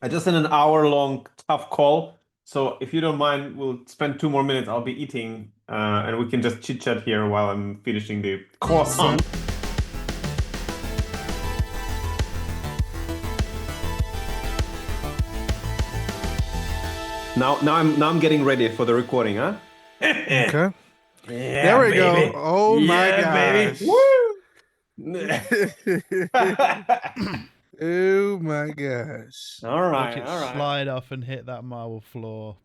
I just had an hour-long tough call. So if you don't mind, we'll spend 2 more minutes. I'll be eating, and we can just chit-chat here while I'm finishing the croissant. Awesome. Now I'm getting ready for the recording, huh? Okay. There Yeah, we go. baby. Oh my Yeah, baby. gosh. Woo! Oh my gosh. All Watch right, it all right. slide off and hit that marble floor.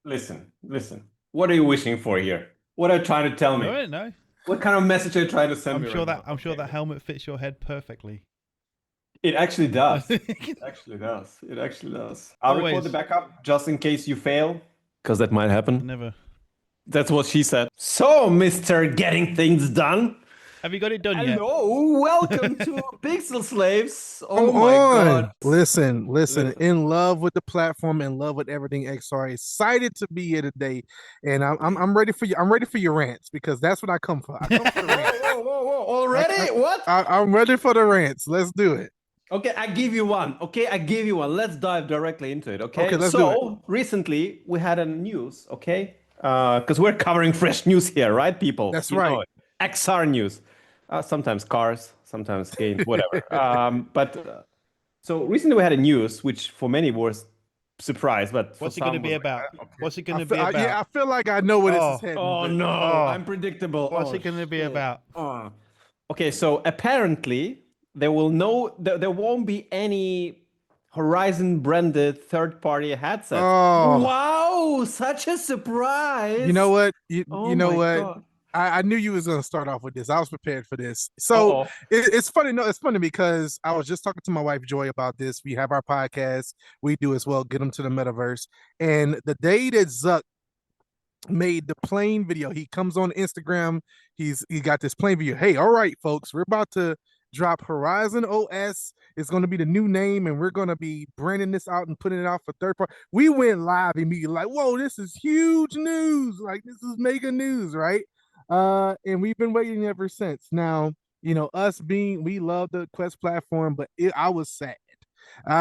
Listen. What are you wishing for here? What are you trying to tell No, me? no. What kind of message are you trying to send I'm me sure right that now? I'm sure Okay. that helmet fits your head perfectly. It actually does. It actually does. It actually does. I'll record the Always. backup just in case you fail, because that might happen. Never. That's what she said. So, Mr. Getting Things Done. Have you got it done yet? Hello, welcome to Pixel Slaves. Come Oh my God. on. Listen. Listen. In love with the platform, in love with everything XR. Excited to be here today. And I'm ready for you. I'm ready for your rants because that's what I come for. I come for the rants. Whoa. Already? What? I'm ready for the rants. Let's do it. Okay, I give you one. Okay, I give you one. Let's dive directly into it. Okay. Okay, let's do it. So recently we had a news. Okay, because we're covering fresh news here, right, people? That's You know right. it. XR news. Sometimes cars, sometimes games, whatever. So recently we had a news, which for many was surprise, but for What's it going to some be was like, about? okay. What's it going to be Yeah, about? I feel like I know where this is Oh. heading. Oh But no, Oh. I'm predictable. What's Oh, it going to be shit. about? Oh. Okay, so apparently there won't be any Horizon branded third-party headsets. oh, Wow, such a you know surprise. what? Oh You know my what? God. I knew you was gonna start off with this. I was prepared for this. So Uh-oh. it's funny. No, it's funny because I was just talking to my wife Joy about this. We have our podcast. We do as well. Get them to the metaverse. And the day that Zuck made the plane video, he comes on Instagram. He got this plane video. Hey, all right, folks, we're about to drop Horizon OS. It's going to be the new name, and we're going to be branding this out and putting it out for third party. We went live immediately, like, whoa, this is huge news. Like, this is mega news, right? And we've been waiting ever since. Now, us being we love the Quest platform, but I was sad.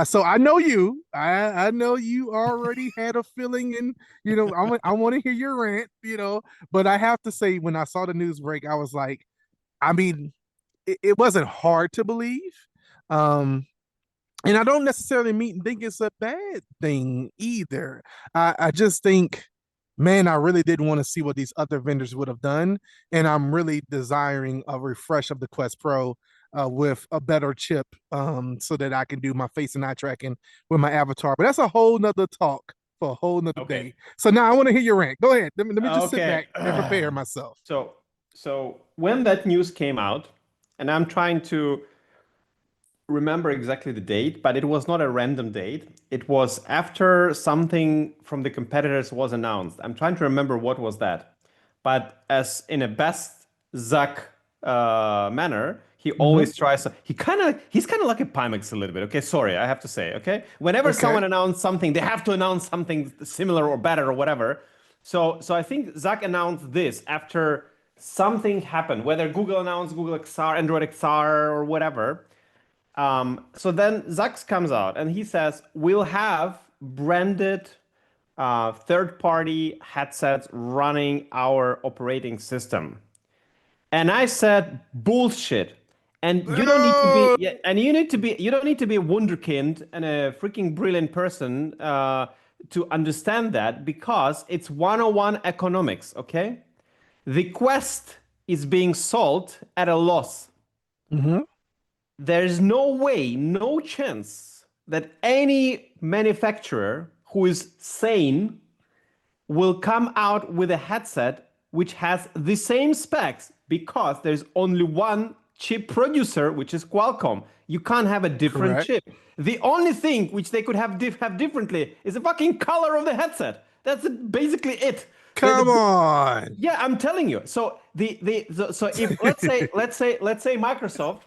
So I know you. I know you already had a feeling, and I want to hear your rant. But I have to say, when I saw the news break, I was like, I mean, it wasn't hard to believe. Um, and I don't necessarily think it's a bad thing either. I just think, man, I really did want to see what these other vendors would have done, and I'm really desiring a refresh of the Quest Pro with a better chip, so that I can do my face and eye tracking with my avatar. But that's a whole nother talk for a whole nother Okay. day. So now I want to hear your rant. Go ahead. Let me just sit Okay. back and prepare myself. So when that news came out, and I'm trying to remember exactly the date, but it was not a random date. It was after something from the competitors was announced. I'm trying to remember what was that. But as in a best Zuck manner, he always tries to, he's kind of like a Pimax a little bit. Okay, sorry, I have to say. Okay, whenever Okay. someone announces something, they have to announce something similar or better or whatever. So I think Zuck announced this after something happened, whether Google announced Google XR, Android XR, or whatever. So then Zuck comes out and he says, we'll have branded third-party headsets running our operating system. And I said, bullshit. And you don't need to be, yeah, and you don't need to be a wunderkind and a freaking brilliant person to understand that, because it's 101 economics, okay? The Quest is being sold at a loss. Mm-hmm. There's no way, no chance that any manufacturer who is sane will come out with a headset which has the same specs, because there's only one chip producer, which is Qualcomm. You can't have a different Correct. chip. The only thing which they could have differently is the fucking color of the headset. That's basically it. Come on. Yeah, I'm telling you. So so if let's say Microsoft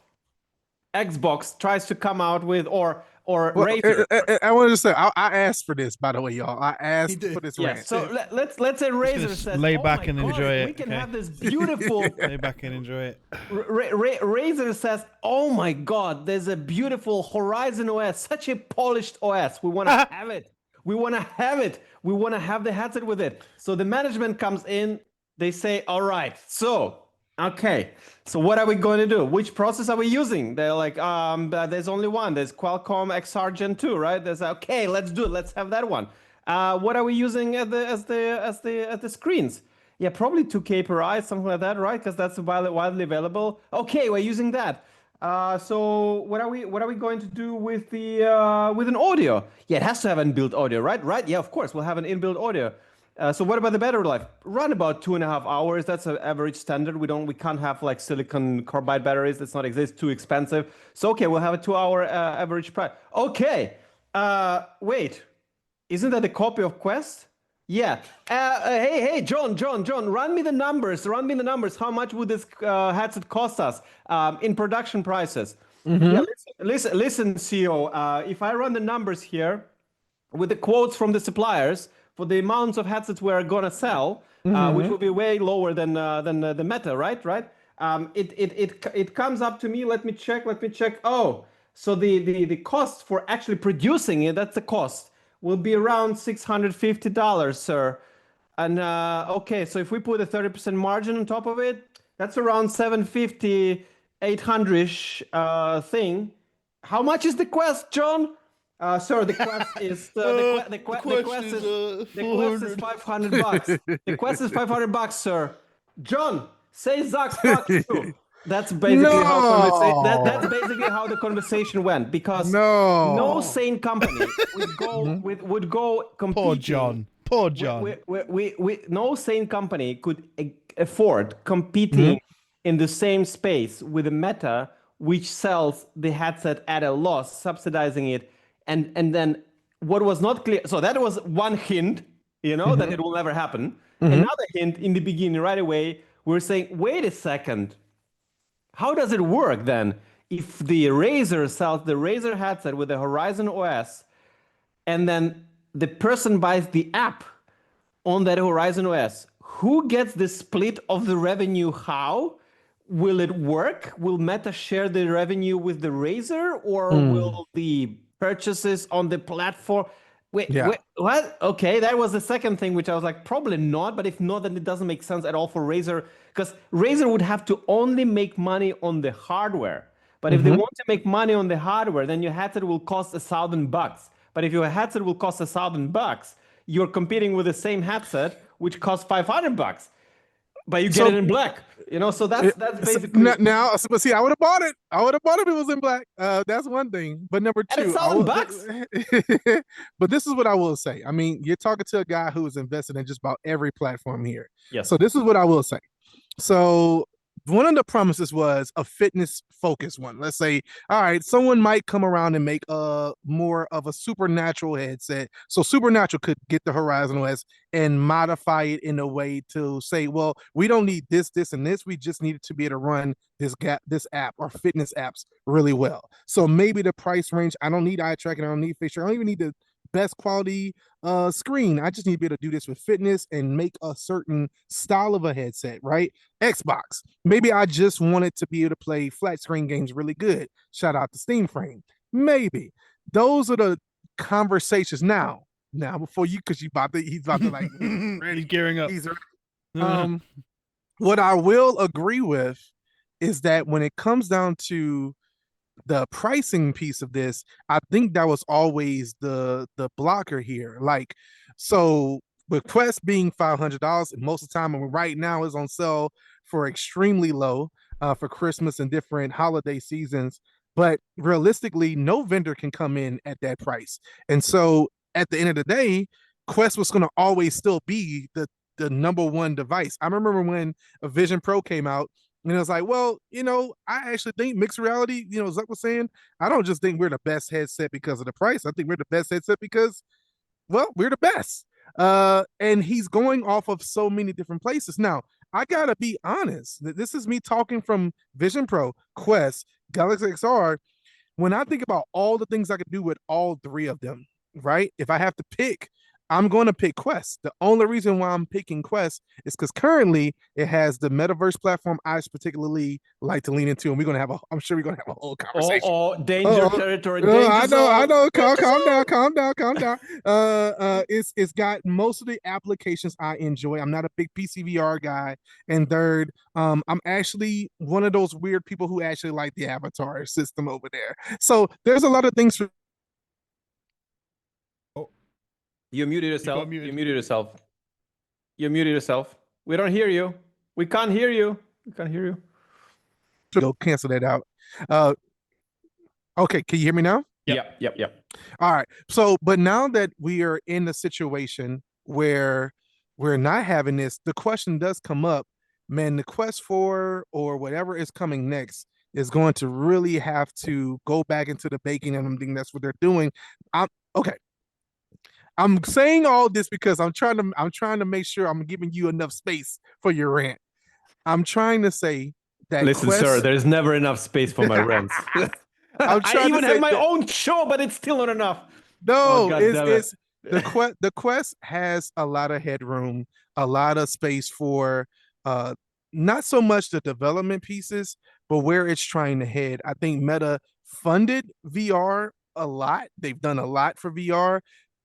Xbox tries to come out with, or or Well, Razer. I wanted to say I asked for this, by the way, y'all. I asked for this Yes. rant. So let's say Razer says, lay "Oh back my and God, enjoy we it, can okay? have this beautiful." Lay back and enjoy it. Razer says, "Oh my God, there's a beautiful Horizon OS, such a polished OS. We want to have it. We want to have it. We want to have the headset with it." So the management comes in. They say, "All right, so." Okay, so what are we going to do? Which process are we using? They're like, there's only one. There's Qualcomm XR Gen 2, right? There's okay, let's do it. Let's have that one. What are we using as the screens? Yeah, probably 2K per eye, something like that, right? Because that's widely available. Okay, we're using that. So what are we going to do with the with an audio? Yeah, it has to have an inbuilt audio, right? Right? Yeah, of course, we'll have an inbuilt audio. So what about the battery life? Run about 2.5 hours. That's an average standard. We can't have like silicon carbide batteries. That's not exist. Too expensive. So okay, we'll have a 2-hour average price. Okay. Wait, isn't that a copy of Quest? Yeah. Hey, John, run me the numbers. Run me the numbers. How much would this headset cost us in production prices? Yeah, listen, CEO. If I run the numbers here with the quotes from the suppliers for the amounts of headsets we're gonna sell, which will be way lower than the Meta, right? It comes up to me. Let me check. Oh, so the cost for actually producing it, that's the cost, will be around $650, sir. And okay, so if we put a 30% margin on top of it, that's around 750, 800-ish thing. How much is the Quest, John? Sir, the Quest is the Quest is 500 bucks. The Quest is 500 bucks, sir. John, say Zach's fuck you. That's basically how that's basically how the conversation went, because no sane company would go competing. Poor John. No sane company could afford competing in the same space with a Meta, which sells the headset at a loss, subsidizing it. And then what was not clear, so that was one hint, that it will never happen. Another hint in the beginning, right away, we're saying, wait a second, how does it work then? If the Razer sells the Razer headset with the Horizon OS, and then the person buys the app on that Horizon OS, who gets the split of the revenue? How will it work? Will Meta share the revenue with the Razer, or will the purchases on the platform? Wait, what? Okay, that was the second thing, which I was like, probably not. But if not, then it doesn't make sense at all for Razer, because Razer would have to only make money on the hardware. But if they want to make money on the hardware, then your headset will cost $1,000. But if your headset will cost $1,000, you're competing with the same headset, which costs $500, but you get it in black. So that's basically now. But see, I would have bought it. I would have bought it if it was in black. That's one thing. But number two, $1,000. But this is what I will say. I mean, you're talking to a guy who is invested in just about every platform here. Yes. So this is what I will say. So one of the promises was a fitness focused one. Let's say, all right, someone might come around and make a more of a Supernatural headset. So Supernatural could get the Horizon OS and modify it in a way to say, well, we don't need this, and this. We just need it to be able to run this app or fitness apps really well. So maybe the price range, I don't need eye tracking, I don't need facial, I don't even need the best quality screen. I just need to be able to do this with fitness and make a certain style of a headset, right? Xbox, maybe I just wanted to be able to play flat screen games really good. Shout out to Steam Frame. Maybe those are the conversations now before you, because he's about to like he's gearing up. What I will agree with is that when it comes down to the pricing piece of this, I think that was always the blocker here. Like, so with Quest being $500, and most of the time, and right now is on sale for extremely low for Christmas and different holiday seasons. But realistically, no vendor can come in at that price. And so at the end of the day, Quest was going to always still be the number one device. I remember when a Vision Pro came out, and it was like, well, I actually think mixed reality, Zuck was saying, I don't just think we're the best headset because of the price. I think we're the best headset because, well, we're the best. And he's going off of so many different places. Now, I gotta be honest. This is me talking from Vision Pro, Quest, Galaxy XR. when I think about all the things I could do with all three of them, right? If I have to pick, I'm going to pick Quest. The only reason why I'm picking Quest is because currently it has the metaverse platform I particularly like to lean into, and we're gonna have a. I'm sure we're gonna have a whole conversation. Danger territory, danger I zone. know. Danger Calm down, zone. calm down. It's got most of the applications I enjoy. I'm not a big PCVR guy. And third, I'm actually one of those weird people who actually like the avatar system over there. So there's a lot of things for. You muted yourself. got muted. You muted yourself. You muted yourself. We don't hear you. We can't hear you. We can't hear you. Go cancel that out. Okay, can you hear me now? Yep. All right. So, but now that we are in a situation where we're not having this, the question does come up, man, the Quest 4 or whatever is coming next is going to really have to go back into the baking, and I think that's what they're doing. Okay. I'm saying all this because I'm trying to make sure I'm giving you enough space for your rant. I'm trying to say that Listen, Quest, sir, there's never enough space for my rants. I even have my own show, but it's still not enough. No, it's the Quest has a lot of headroom, a lot of space for not so much the development pieces, but where it's trying to head. I think Meta funded VR a lot. They've done a lot for VR.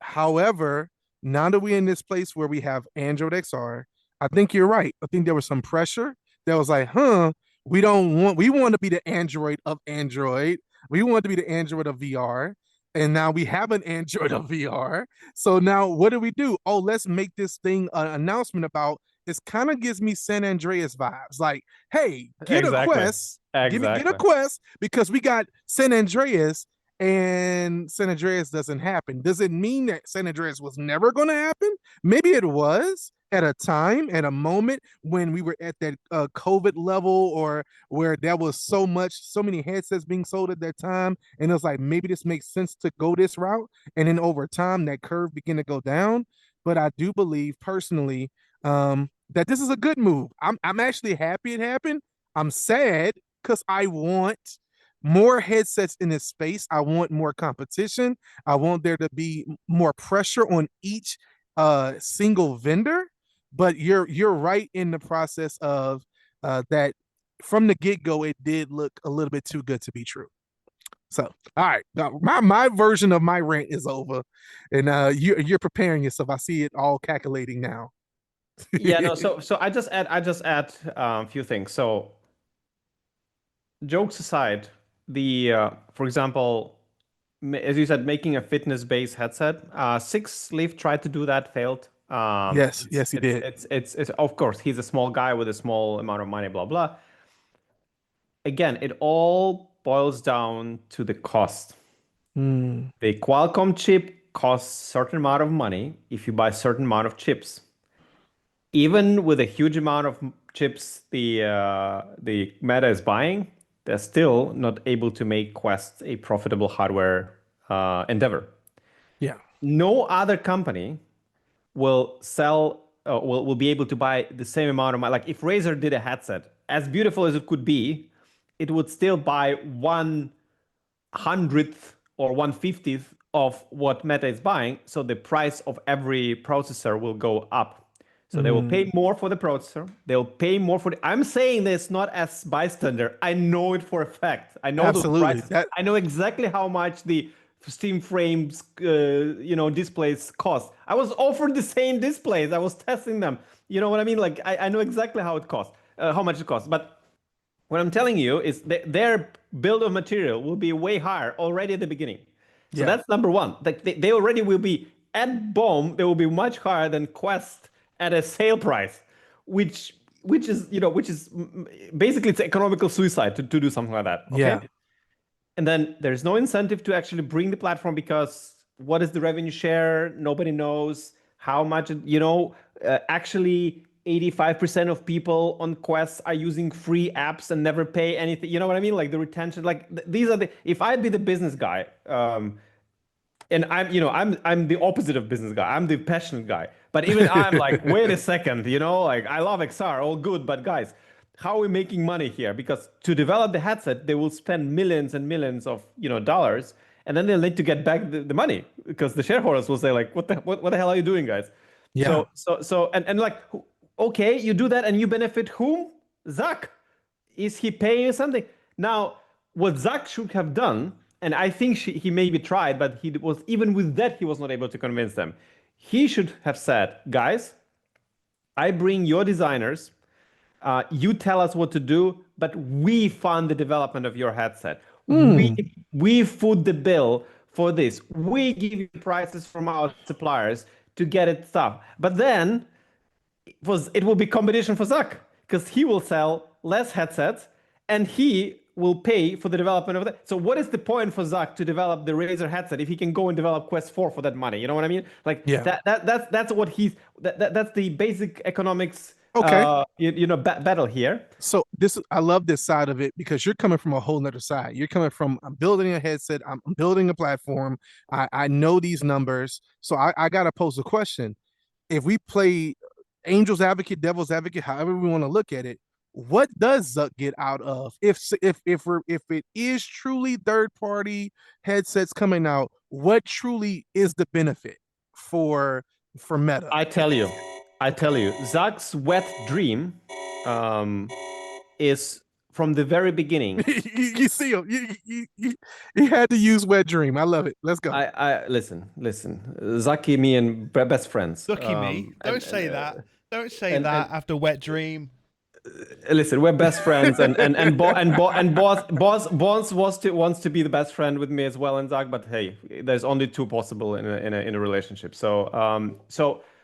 However, now that we're in this place where we have Android XR, I think you're right. I think there was some pressure that was like, we want to be the Android of Android. We want to be the Android of VR. And now we have an Android of VR. So now what do? Oh, let's make this thing an announcement about. It kind of gives me San Andreas vibes. Like, hey, get a Quest. Get a Quest because we got San Andreas, and San Andreas doesn't happen. Does it mean that San Andreas was never going to happen? Maybe it was at a time, at a moment when we were at that COVID level, or where there was so many headsets being sold at that time, and it was like, maybe this makes sense to go this route. And then over time, that curve began to go down. But I do believe personally that this is a good move. I'm actually happy it happened. I'm sad because I want more headsets in this space. I want more competition. I want there to be more pressure on each single vendor. But you're right in the process of that from the get-go, it did look a little bit too good to be true. So, all right, my version of my rant is over, and you're preparing yourself. I see it all calculating now. Yeah, no. So I just add a few things. So, jokes aside, for example, as you said, making a fitness-based headset. Six Leaf tried to do that, failed. Yes, he did. It's of course he's a small guy with a small amount of money, blah blah. Again, it all boils down to the cost. The Qualcomm chip costs a certain amount of money if you buy a certain amount of chips. Even with a huge amount of chips the Meta is buying, they're still not able to make Quest a profitable hardware endeavor. Yeah. No other company will will be able to buy the same amount of money. Like if Razer did a headset, as beautiful as it could be, it would still buy 1/100th or 1/50th of what Meta is buying. So the price of every processor will go up. So they will pay more for the processor. They'll pay more for I'm saying this not as bystander. I know it for a fact. I know those prices. I know exactly how much the Steam frames, displays cost. I was offered the same displays. I was testing them. You know what I mean? Like I know exactly how it costs, how much it costs. But what I'm telling you is their bill of material will be way higher already at the beginning. So that's number one. Like they already will be at BOM. They will be much higher than Quest at a sale price, which is basically it's economical suicide to do something like that. Okay. Yeah. And then there's no incentive to actually bring the platform because what is the revenue share? Nobody knows how much, actually 85% of people on Quest are using free apps and never pay anything. You know what I mean? Like the retention, like these are if I'd be the business guy, and I'm the opposite of business guy. I'm the passionate guy. But even I'm like, wait a second, like I love XR, all good, but guys, how are we making money here? Because to develop the headset, they will spend millions and millions of dollars, and then they'll need to get back the money because the shareholders will say like, what the hell are you doing, guys? Yeah. And like, okay, you do that and you benefit whom? Zuck. Is he paying you something? Now, what Zuck should have done, and I think he maybe tried, but he was, even with that, he was not able to convince them. He should have said, guys, I bring your designers, you tell us what to do, but we fund the development of your headset. We foot the bill for this. We give you prices from our suppliers to get it stuff. But then it will be competition for Zuck because he will sell less headsets and he will pay for the development of that. So what is the point for Zuck to develop the Razer headset if he can go and develop Quest 4 for that money? You know what I mean? Like that's what that's the basic economics battle here. So I love this side of it because you're coming from a whole nother side. You're coming from, I'm building a headset, I'm building a platform. I know these numbers. So I gotta pose a question. If we play angel's advocate, devil's advocate, however we want to look at it, what does Zuck get out of if it is truly third-party headsets coming out? What truly is the benefit for Meta? I tell you, Zuck's wet dream is from the very beginning. You see him. You had to use wet dream. I love it. Let's go. I listen. Zucky, me, and best friends. Zucky, me. Don't say that. Don't say that after wet dream. Listen, we're best friends, and Boss wants to be the best friend with me as well, and Zach. But hey, there's only two possible in a relationship. So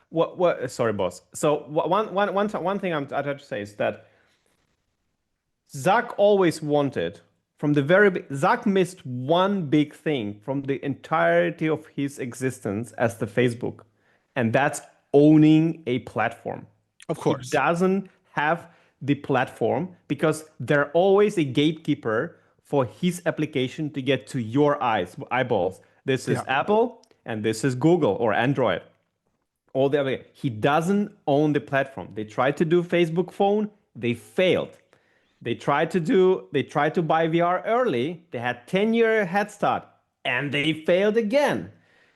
what? Sorry, Boss. So one thing I try to say is that Zach always wanted from the Zach missed one big thing from the entirety of his existence as the Facebook, and that's owning a platform. Of course, he doesn't have the platform because they're always a gatekeeper for his application to get to your eyeballs. This is Apple and this is Google or Android. All the other, he doesn't own the platform. They tried to do Facebook phone, they failed. They tried to buy VR early. They had 10-year head start and they failed again.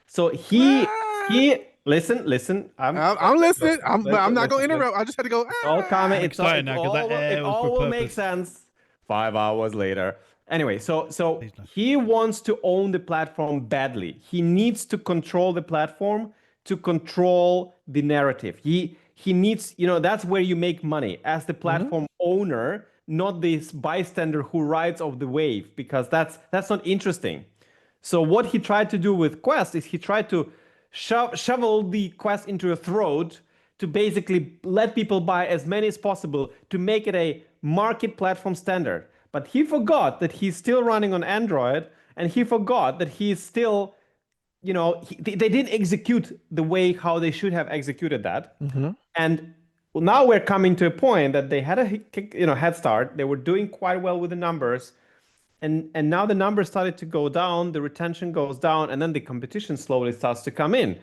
So he listen. I'm listening. I'm not going to interrupt. I just had to go. All comment. It all will make sense 5 hours later. Anyway, so he wants to own the platform badly. He needs to control the platform to control the narrative. He needs, that's where you make money as the platform owner, not this bystander who rides off the wave, because that's not interesting. So what he tried to do with Quest is he tried to shovel the Quest into your throat to basically let people buy as many as possible to make it a market platform standard. But he forgot that he's still running on Android, and he forgot that he's still, they didn't execute the way how they should have executed that. And now we're coming to a point that they had a head start. They were doing quite well with the numbers. And now the numbers started to go down, the retention goes down, and then the competition slowly starts to come in.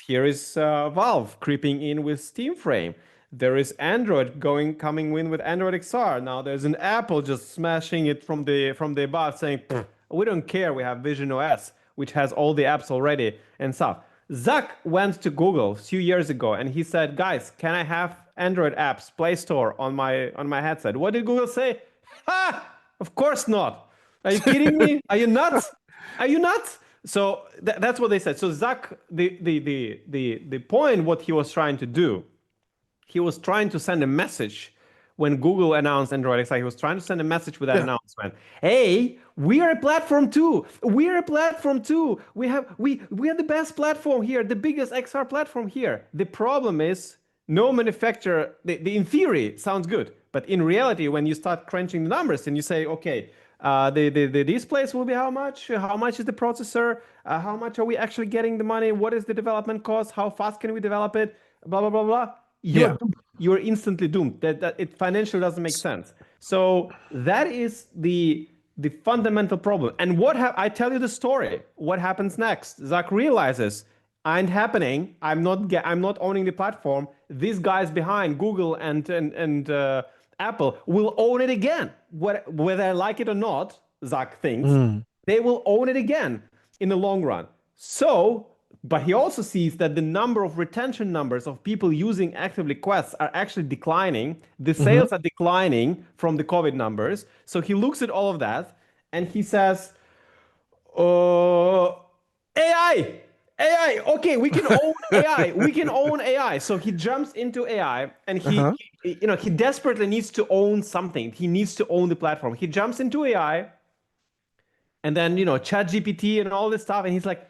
Here is Valve creeping in with Steam Frame. There is Android coming in with Android XR. Now there's an Apple just smashing it from the above, saying, we don't care, we have Vision OS, which has all the apps already and stuff. Zuck went to Google a few years ago and he said, guys, can I have Android apps, Play Store on my headset? What did Google say? Ha! Of course not. Are you kidding me? Are you nuts? Are you nuts? So that's what they said. So Zuck, the point, what he was trying to do, he was trying to send a message when Google announced Android XR. He was trying to send a message with that announcement. Hey, we are a platform too. We are a platform too. We are the best platform here, the biggest XR platform here. The problem is no manufacturer. In theory sounds good, but in reality, when you start crunching the numbers and you say, okay, the displays will be how much? How much is the processor? How much are we actually getting the money? What is the development cost? How fast can we develop it? Blah blah blah blah. You're instantly doomed. That it financially doesn't make sense. So that is the fundamental problem. And I tell you the story. What happens next? Zuck realizes ain't happening. I'm not owning the platform. These guys behind Google and Apple will own it again. Whether I like it or not, Zuck thinks they will own it again in the long run. So, but he also sees that the number of retention numbers of people using actively Quests are actually declining. The sales are declining from the COVID numbers. So he looks at all of that and he says, AI. AI. Okay, we can own AI. We can own AI. So he jumps into AI, and he desperately needs to own something. He needs to own the platform. He jumps into AI, and then ChatGPT and all this stuff, and he's like,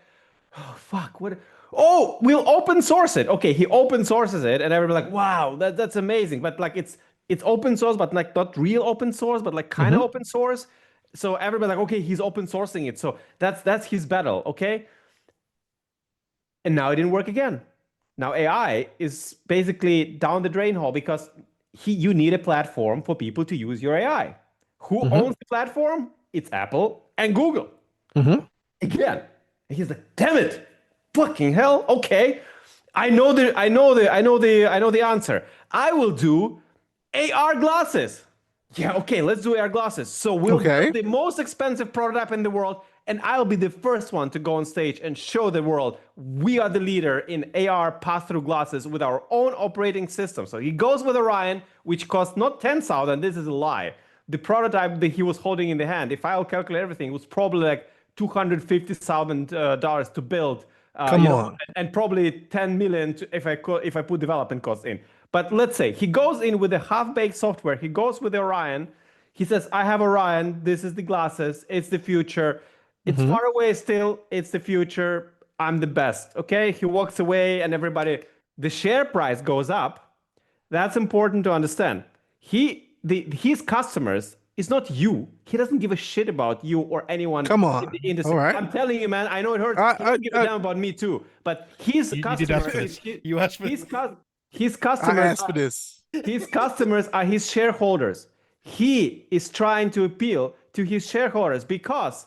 "Oh fuck, what? Oh, we'll open source it." Okay, he open sources it, and everybody's like, "Wow, that's amazing." But like it's open source, but like not real open source, but like kind of open source. So everybody's like, "Okay, he's open sourcing it." So that's his battle. Okay. And now it didn't work again. Now AI is basically down the drain hole because you need a platform for people to use your AI. Who owns the platform? It's Apple and Google. Again. And he's like, damn it. Fucking hell. Okay. I know the answer. I will do AR glasses. Yeah, okay, let's do AR glasses. So we'll build the most expensive prototype in the world, and I'll be the first one to go on stage and show the world we are the leader in AR pass-through glasses with our own operating system. So he goes with Orion, which costs not 10,000. This is a lie. The prototype that he was holding in the hand, if I'll calculate everything, was probably like $250,000 to build. Come on. And probably 10 million if I put development costs in. But let's say he goes in with a half-baked software. He goes with Orion. He says, I have Orion. This is the glasses. It's the future. It's far away still. It's the future. I'm the best. Okay. He walks away and the share price goes up. That's important to understand. His customers is not you. He doesn't give a shit about you or anyone in the industry. All right. I'm telling you, man, I know it hurts. He doesn't give a damn about me too. But his customers, you asked for his customers, I asked for this. His customers are his shareholders. He is trying to appeal to his shareholders because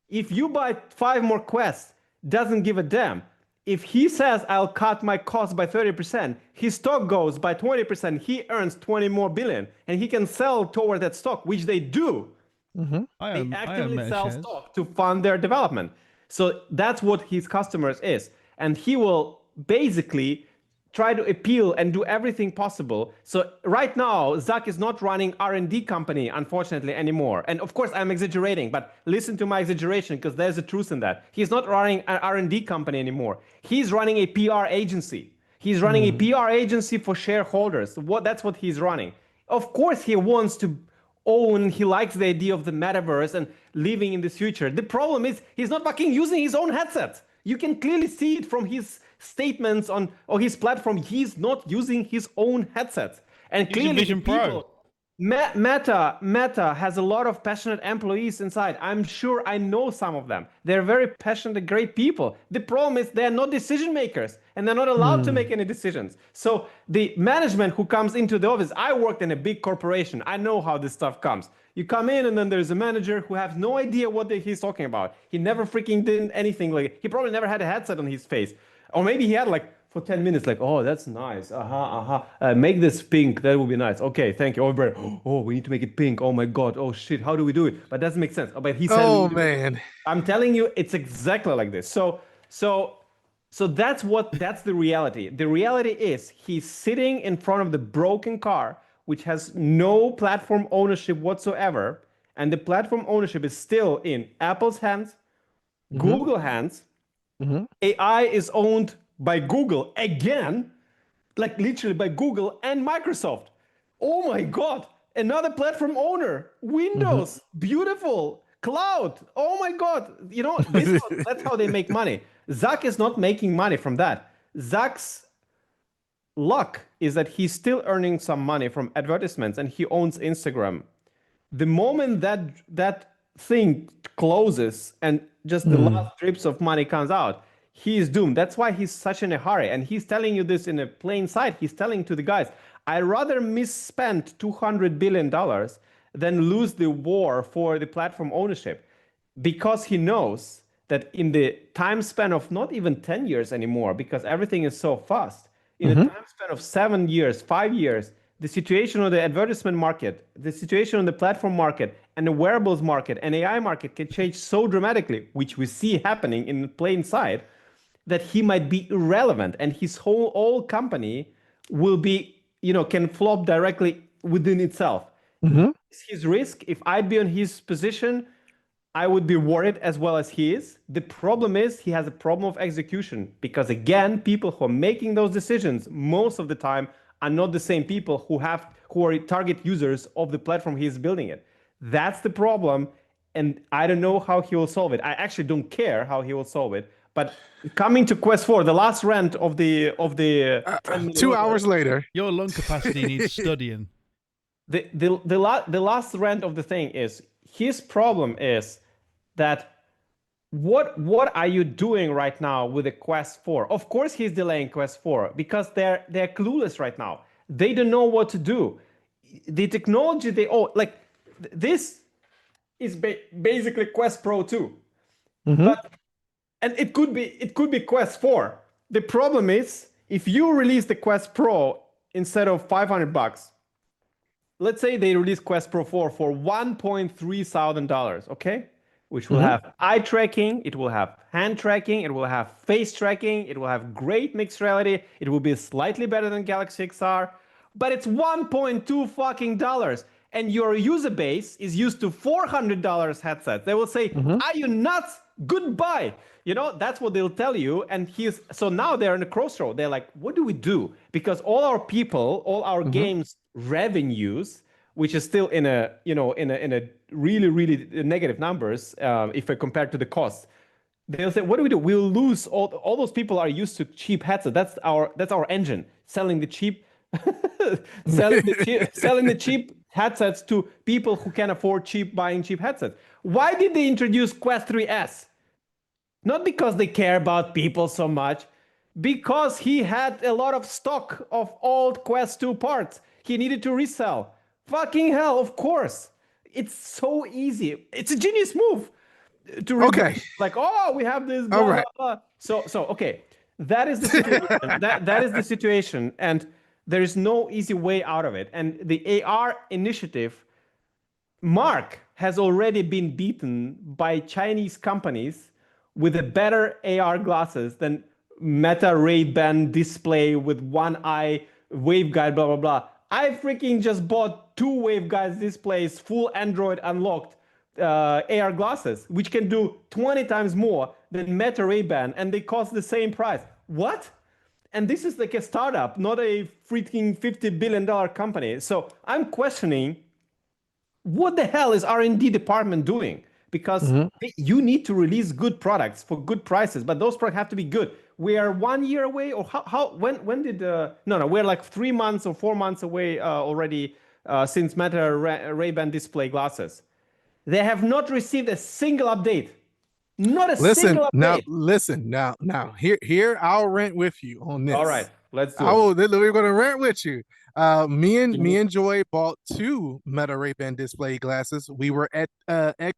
if you buy 5 more quests, doesn't give a damn. If he says, I'll cut my costs by 30%, his stock goes by 20%, he earns 20 more billion, and he can sell toward that stock, which they do. They actively sell stock to fund their development. So that's what his customers is. And he will basically try to appeal and do everything possible. So right now, Zuck is not running R&D company, unfortunately, anymore. And of course, I'm exaggerating, but listen to my exaggeration because there's a truth in that. He's not running an R&D company anymore. He's running a PR agency. He's running a PR agency for shareholders. That's what he's running. Of course, he wants to own, he likes the idea of the metaverse and living in the future. The problem is he's not fucking using his own headset. You can clearly see it from his statements on his platform. He's not using his own headsets. And clearly Vision Pro. Meta has a lot of passionate employees inside. I'm sure I know some of them. They're very passionate, great people. The problem is they're not decision makers and they're not allowed to make any decisions. So the management who comes into the office, I worked in a big corporation. I know how this stuff comes. You come in and then there's a manager who has no idea what he's talking about. He never freaking did anything. Like he probably never had a headset on his face. Or maybe he had like for 10 minutes, like, oh, that's nice. Make this pink. That would be nice. Okay, thank you. Oh, we need to make it pink. Oh my God. Oh shit. How do we do it? But that doesn't make sense. But he said, oh man, I'm telling you, it's exactly like this. So that's the reality. The reality is he's sitting in front of the broken car, which has no platform ownership whatsoever. And the platform ownership is still in Apple's hands, Google hands. AI is owned by Google again, like literally by Google and Microsoft. Oh my God, another platform owner, Windows, beautiful, cloud. Oh my God, that's how they make money. Zuck is not making money from that. Zuck's luck is that he's still earning some money from advertisements and he owns Instagram. The moment that thing closes and just the last drips of money comes out, he is doomed. That's why he's such in a hurry. And he's telling you this in a plain sight. He's telling to the guys, I'd rather misspend $200 billion than lose the war for the platform ownership, because he knows that in the time span of not even 10 years anymore, because everything is so fast, in a time span of 7 years, 5 years, the situation on the advertisement market, the situation on the platform market, and the wearables market and AI market can change so dramatically, which we see happening in plain sight, that he might be irrelevant and his whole company will be, can flop directly within itself. It's his risk. If I'd be on his position, I would be worried as well as he is. The problem is he has a problem of execution because, again, people who are making those decisions most of the time are not the same people who are target users of the platform he is building it. That's the problem, and I don't know how he will solve it. I actually don't care how he will solve it. But coming to Quest 4, the last rant of the 2 hours later, your lung capacity needs studying. The last rant of the thing is his problem is that what are you doing right now with the Quest 4? Of course he's delaying Quest 4 because they're clueless right now. They don't know what to do. The technology this is basically Quest Pro 2. But and it could be Quest 4. The problem is if you release the Quest Pro instead of $500, let's say they release Quest Pro 4 for $1,300, okay? Which will have eye tracking, it will have hand tracking, it will have face tracking, it will have great mixed reality, it will be slightly better than Galaxy XR, but it's $1.2 fucking dollars. And your user base is used to $400 headsets. They will say, are you nuts? Goodbye. That's what they'll tell you. And so now they're in a crossroad. They're like, what do we do? Because all our people, all our games revenues, which is still in a really, really negative numbers if I compare to the costs. They'll say, what do we do? We'll lose all those people are used to cheap headsets. That's our engine, selling the cheap selling the cheap headsets to people who can afford buying cheap headsets. Why did they introduce Quest 3S? Not because they care about people so much, because he had a lot of stock of old Quest 2 parts he needed to resell. Fucking hell, of course. It's so easy. It's a genius move to okay. Like, oh, we have this blah, all right. blah, blah. So okay. That is the situation. that is the situation. And there is no easy way out of it. And the AR initiative, Mark has already been beaten by Chinese companies with a better AR glasses than Meta Ray-Ban display with one eye, waveguide, blah, blah, blah. I freaking just bought 2 waveguides displays, full Android unlocked AR glasses, which can do 20 times more than Meta Ray-Ban, and they cost the same price. What? And this is like a startup, not a freaking $50 billion company. So I'm questioning, what the hell is R&D department doing? Because you need to release good products for good prices, but those products have to be good. We are 1 year away, or when did we're like 3 months or 4 months away already since Meta Ray-Ban display glasses. They have not received a single update. Not a single update. Listen, now here I'll rant with you on this. All right, let's do it. We're gonna rant with you. Me and Joy bought 2 Meta Ray-Ban display glasses. We were at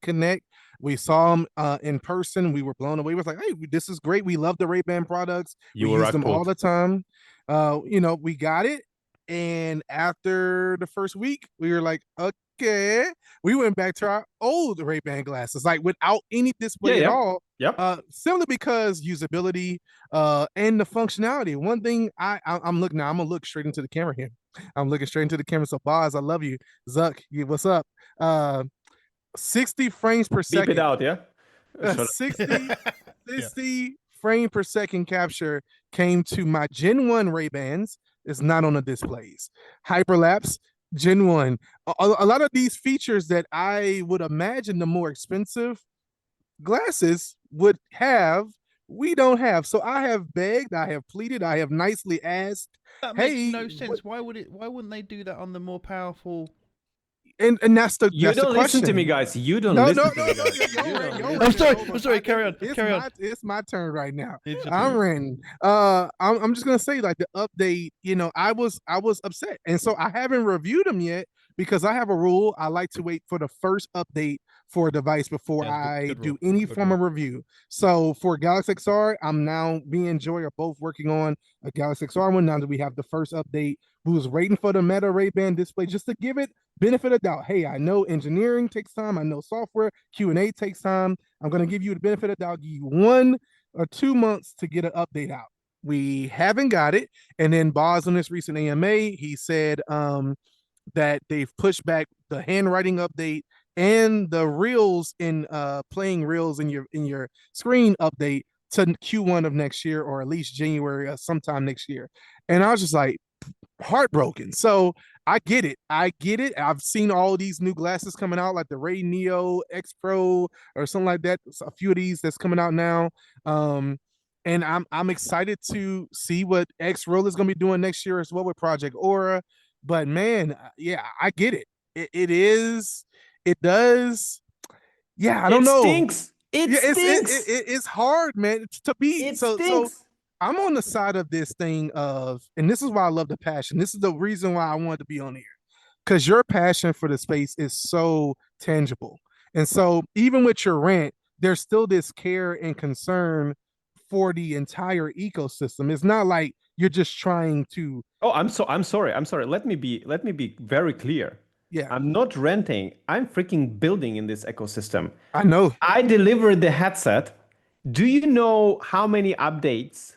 Connect. We saw them in person. We were blown away. We was like, hey, this is great. We love the Ray-Ban products. We use them all the time. We got it. And after the first week, we were like, okay. We went back to our old Ray-Ban glasses, like without any display at all. Yep. Simply because usability and the functionality. One thing I'm looking now, I'm gonna look straight into the camera here. I'm looking straight into the camera. So Boz, I love you. Zuck, what's up? 60 frames per second. Beep it out, yeah? 60 frame per second capture came to my Gen 1 Ray-Bans. It's not on the displays. Hyperlapse, Gen 1. A lot of these features that I would imagine the more expensive glasses would have, we don't have. So I have begged, I have pleaded, I have nicely asked. That makes no sense. Why wouldn't they do that on the more powerful? And that's the you don't listen to me, guys. You don't listen to me, guys. I'm sorry. Carry on. It's my turn right now. I'm ranting. I'm just gonna say, like, the update. I was upset, and so I haven't reviewed them yet because I have a rule. I like to wait for the first update for a device before I good do rule. any Good form of rule. review. So for Galaxy XR, me and Joy are both working on a Galaxy XR one now that we have the first update. We was waiting for the Meta Ray-Ban display just to give it benefit of doubt. Hey, I know engineering takes time. I know software Q&A takes time. I'm going to give you the benefit of doubt. Give you 1 or 2 months to get an update out. We haven't got it. And then Boz on this recent AMA, he said that they've pushed back the handwriting update and the reels in playing reels in your screen update to Q1 of next year, or at least January sometime next year. And I was just like heartbroken. So I get it. I've seen all these new glasses coming out, like the Ray Neo X Pro or something like that. A few of these that's coming out now. And I'm excited to see what X Roll is going to be doing next year as well with Project Aura. But man, yeah, I get it. It does. Yeah, I don't know. Stinks. It stinks. It's hard, man. It's to be It so stinks. I'm on the side of this thing of, and this is why I love the passion. This is the reason why I wanted to be on here, because your passion for the space is so tangible. And so even with your rant, there's still this care and concern for the entire ecosystem. It's not like you're just trying to. Oh, I'm sorry. Let me be very clear. Yeah, I'm not renting. I'm freaking building in this ecosystem. I know. I delivered the headset. Do you know how many updates?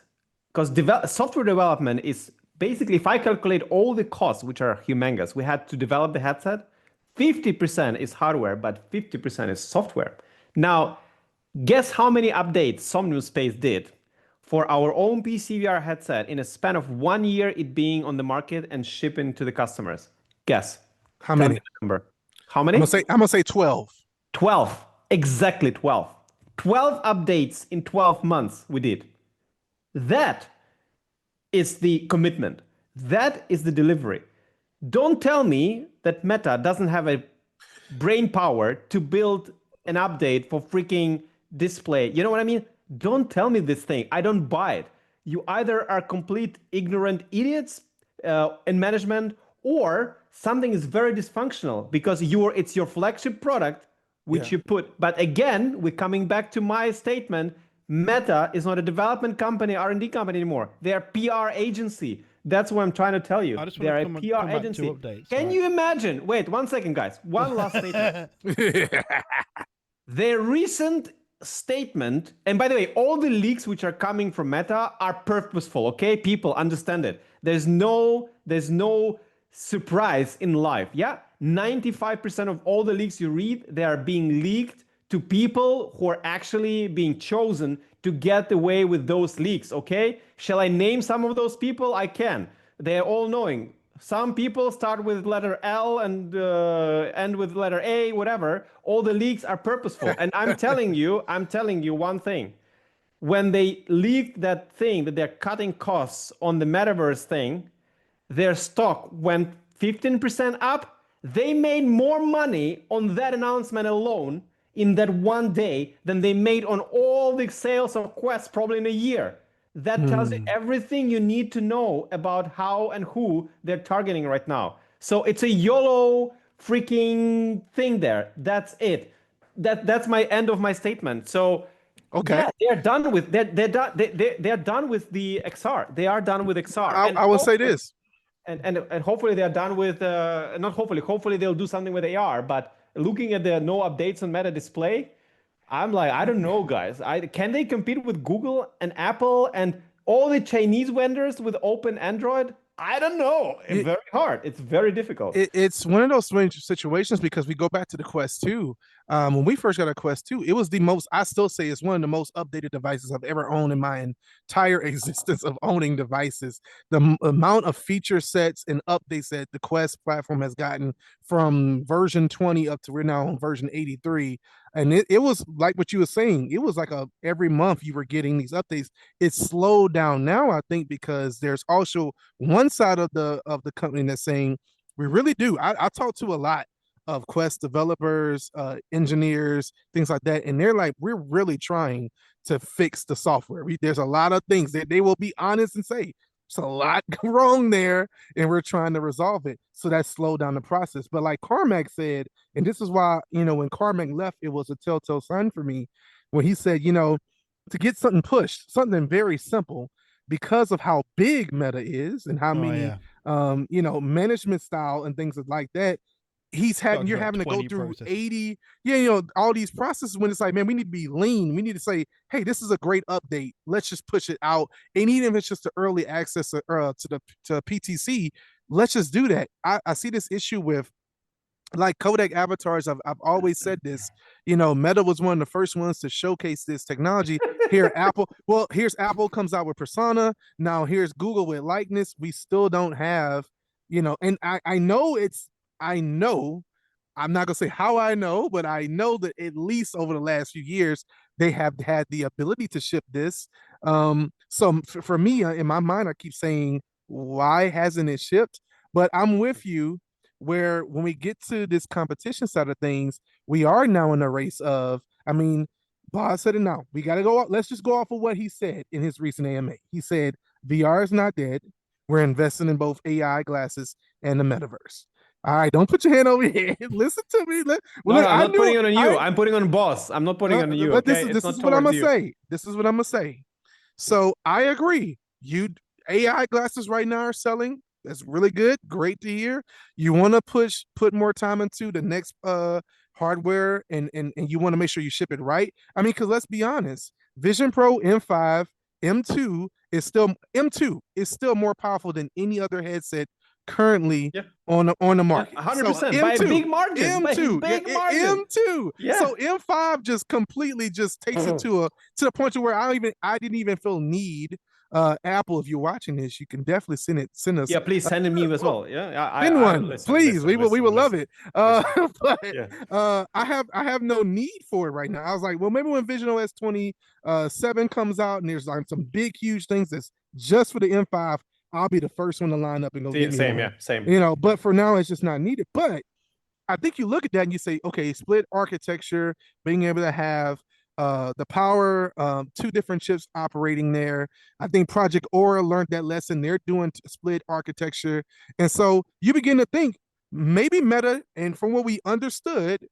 Because software development is basically, if I calculate all the costs, which are humongous, we had to develop the headset. 50% is hardware, but 50% is software. Now, guess how many updates Somnium Space did for our own PCVR headset in a span of 1 year, it being on the market and shipping to the customers? Guess. How Tell many? me the number. How many? I'm gonna say 12. 12. Exactly 12. 12 updates in 12 months we did. That is the commitment. That is the delivery. Don't tell me that Meta doesn't have a brain power to build an update for freaking display. You know what I mean? Don't tell me this thing. I don't buy it. You either are complete ignorant idiots in management, or something is very dysfunctional because it's your flagship product which you put. But again, we're coming back to my statement. Meta is not a development company, R&D company anymore. They are PR agency. That's what I'm trying to tell you. I just They are a want to PR come back agency. to updates. Can you imagine? Wait, 1 second, guys. One last statement. Their recent statement, and by the way, all the leaks which are coming from Meta are purposeful, okay? People understand it. There's no surprise in life. Yeah, 95% of all the leaks you read, they are being leaked to people who are actually being chosen to get away with those leaks. Okay, shall I name some of those people? I can. They're all knowing. Some people start with letter L and end with letter A, whatever. All the leaks are purposeful. And I'm telling you one thing. When they leaked that thing that they're cutting costs on the metaverse thing, their stock went 15% up. They made more money on that announcement alone in that one day than they made on all the sales of Quest probably in a year. That tells you everything you need to know about how and who they're targeting right now. So it's a YOLO freaking thing there. That's it. That's my end of my statement. So Okay. yeah, they're done with they're done with the XR. They are done with XR. I will say this. And hopefully they are done with not hopefully they'll do something with AR. But looking at the no updates on Meta Display, I'm like, I don't know, guys. Can they compete with Google and Apple and all the Chinese vendors with open Android? I don't know. It's very hard. It's very difficult. It's one of those strange situations because we go back to the Quest 2. When we first got a Quest 2, it was the most, I still say it's one of the most updated devices I've ever owned in my entire existence of owning devices. The amount of feature sets and updates that the Quest platform has gotten from version 20 up to we're now on version 83. And it was like what you were saying. It was like every month you were getting these updates. It's slowed down now, I think, because there's also one side of the company that's saying we really do. I talk to a lot of Quest developers, engineers, things like that, and they're like, we're really trying to fix the software. There's a lot of things that they will be honest and say It's a lot wrong there, and we're trying to resolve it. So that slowed down the process. But like Carmack said, and this is why, when Carmack left, it was a telltale sign for me when he said, to get something pushed, something very simple, because of how big Meta is and how many management style and things like that, you're having to go through 80, all these processes when it's like, man, we need to be lean. We need to say, hey, this is a great update. Let's just push it out. And even if it's just the early access to PTC, let's just do that. I see this issue with like codec avatars. I've always said this, Meta was one of the first ones to showcase this technology. Here's Apple comes out with Persona. Now here's Google with likeness. We still don't have, and I know, I'm not gonna say how I know, but I know that at least over the last few years, they have had the ability to ship this. So for me, in my mind, I keep saying, why hasn't it shipped? But I'm with you, where when we get to this competition side of things, we are now in a race of, Bob said it now. We got to go. Let's just go off of what he said in his recent AMA. He said, VR is not dead. We're investing in both AI glasses and the metaverse. All right, don't put your hand over here. Listen to me. I'm not putting it on you. I'm putting on boss. I'm not putting it on you. But okay? this is what I'm gonna say. This is what I'm gonna say. So I agree. AI glasses right now are selling. That's really good. Great to hear. You want to put more time into the next hardware, and you want to make sure you ship it right. Because let's be honest, Vision Pro M5, M2 is still more powerful than any other headset currently on the market. 100% by a big margin. M2. Yeah. So M5 just completely takes it to the point where I didn't even feel need. Apple, if you're watching this, you can definitely send us. Yeah, please send me as well. Yeah, send one, please. We would love it. But yeah. I have no need for it right now. I was like, well, maybe when Vision OS 27 comes out and there's like some big, huge things that's just for the M5, I'll be the first one to line up and go get me one. Same. But for now, it's just not needed. But I think you look at that and you say, okay, split architecture, being able to have the power, two different chips operating there. I think Project Aura learned that lesson. They're doing split architecture. And so you begin to think maybe Meta, and from what we understood,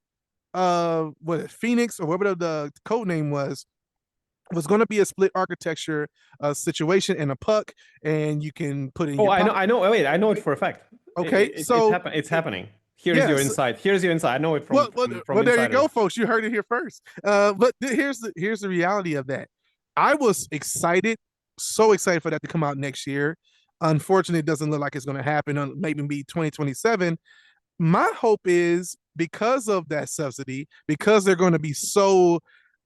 Phoenix or whatever the code name was going to be a split architecture situation and a puck, and you can put in. I know. Wait, I know it for a fact. Okay, it's happening. Here's your insight. Here's your insight. I know it from. Well, there you go, folks. You heard it here first. But here's the reality of that. I was excited, so excited for that to come out next year. Unfortunately, it doesn't look like it's going to happen. Maybe be 2027. My hope is, because of that subsidy, because they're going to be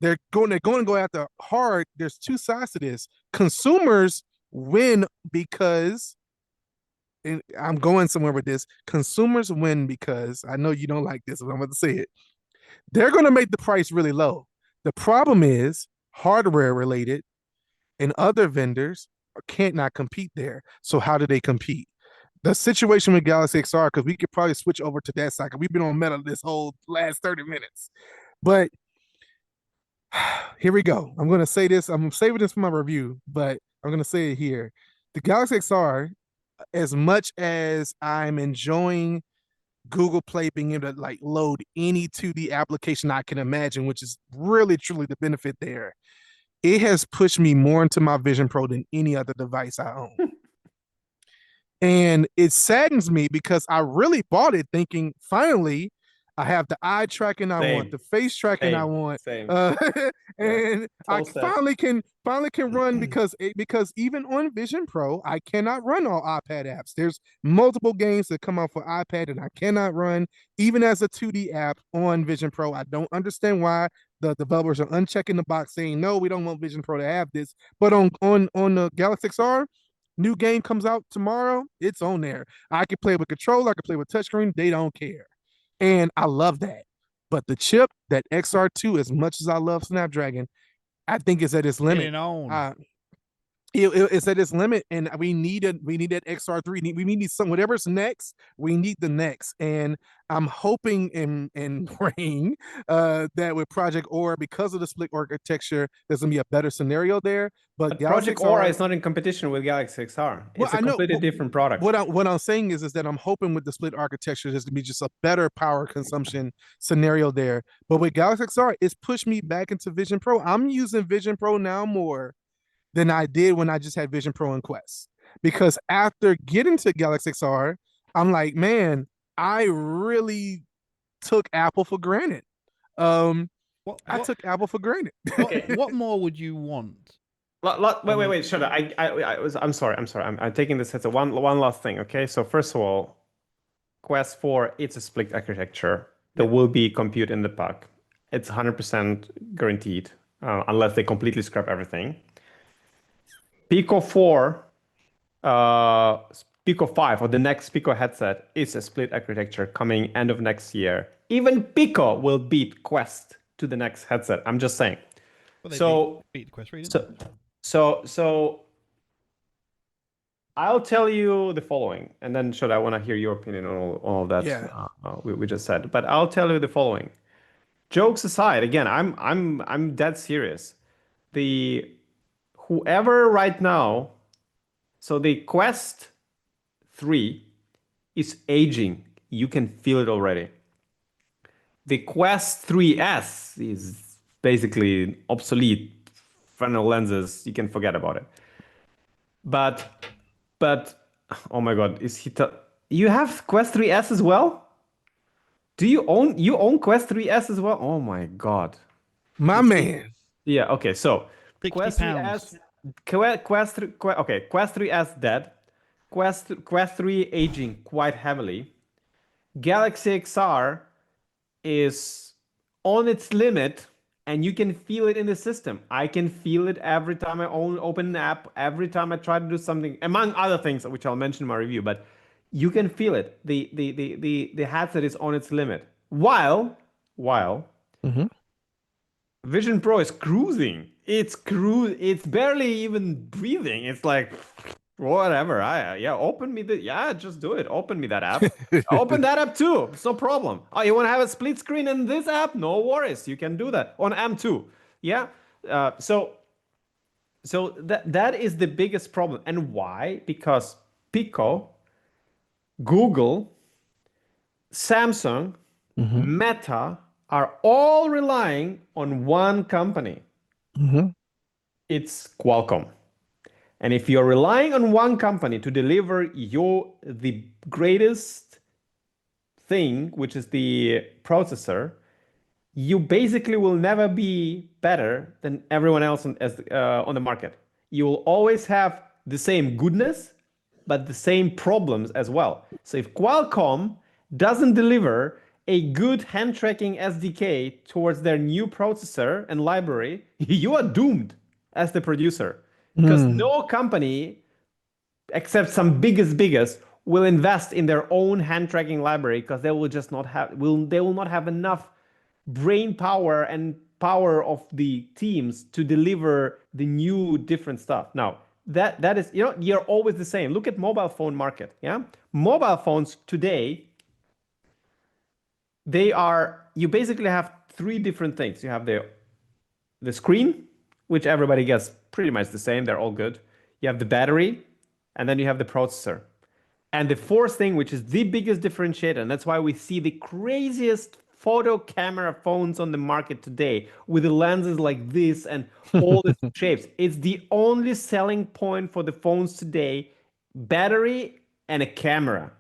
they're going to go after hard. There's two sides to this. Consumers win because, and I'm going somewhere with this. Consumers win because, I know you don't like this, but I'm going to say it. They're going to make the price really low. The problem is hardware related, and other vendors can't not compete there. So how do they compete? The situation with Galaxy XR, because we could probably switch over to that side. We've been on Meta this whole last 30 minutes. But here we go. I'm going to say this. I'm saving this for my review, but I'm going to say it here. The Galaxy XR, as much as I'm enjoying Google Play being able to like load any 2D application I can imagine, which is really, truly the benefit there, it has pushed me more into my Vision Pro than any other device I own. And it saddens me because I really bought it thinking, finally, I have the eye tracking I want, the face tracking I want, and I finally can run because even on Vision Pro, I cannot run all iPad apps. There's multiple games that come out for iPad and I cannot run even as a 2D app on Vision Pro. I don't understand why the developers are unchecking the box saying, no, we don't want Vision Pro to have this. But on the Galaxy XR, new game comes out tomorrow, it's on there. I can play with controller, I can play with touchscreen, they don't care. And I love that. But the chip, that XR2, as much as I love Snapdragon, I think it's at its limit. It's at its limit, and we need that XR3. We need some whatever's next. We need the next, and I'm hoping and praying that with Project Aura, because of the split architecture, there's gonna be a better scenario there. But Project Aura is not in competition with Galaxy XR. Well, It's a completely different product. What I'm saying is that I'm hoping with the split architecture, there's gonna be just a better power consumption scenario there. But with Galaxy XR, it's pushed me back into Vision Pro. I'm using Vision Pro now more than I did when I just had Vision Pro and Quest. Because after getting to Galaxy XR, I'm like, man, I really took Apple for granted. I took Apple for granted. What more would you want? Wait, shut up. I'm sorry. I'm taking this as a one last thing. Okay, so first of all, Quest 4, it's a split architecture. There will be compute in the pack. It's 100% guaranteed, unless they completely scrap everything. Pico 4, Pico 5, or the next Pico headset is a split architecture coming end of next year. Even Pico will beat Quest to the next headset. I'm just saying. Well, they So, beat Quest 3, so I'll tell you the following, and then I want to hear your opinion on all of that we just said. But I'll tell you the following. Jokes aside, again, I'm dead serious. Whoever right now, so the Quest 3 is aging. You can feel it already. The Quest 3S is basically obsolete. Frontal lenses, you can forget about it. But oh my God, you have Quest 3S as well? Do you own Quest 3S as well? Oh my God. My man. Yeah, okay, so Quest 3S. Quest 3S dead. Quest 3 aging quite heavily. Galaxy XR is on its limit, and you can feel it in the system. I can feel it every time I open an app, every time I try to do something, among other things, which I'll mention in my review, but you can feel it. The headset is on its limit. While Vision Pro is cruising. It's barely even breathing. It's like whatever. Just do it. Open me that app. Open that app too. It's no problem. Oh, you want to have a split screen in this app? No worries. You can do that on M2. Yeah. So that is the biggest problem. And why? Because Pico, Google, Samsung, Meta are all relying on one company. It's Qualcomm. And if you're relying on one company to deliver the greatest thing, which is the processor, you basically will never be better than everyone else on the market. You will always have the same goodness, but the same problems as well. So if Qualcomm doesn't deliver a good hand tracking SDK towards their new processor and library, you are doomed as the producer. Because no company, except some biggest, will invest in their own hand tracking library, because they will just not have they will not have enough brain power and power of the teams to deliver the new different stuff. Now, that is, you're always the same. Look at mobile phone market. Yeah, mobile phones today, you basically have three different things. You have the screen, which everybody gets pretty much the same. They're all good. You have the battery, and then you have the processor. And the fourth thing, which is the biggest differentiator, and that's why we see the craziest photo camera phones on the market today with the lenses like this and all the shapes. It's the only selling point for the phones today: battery and a camera.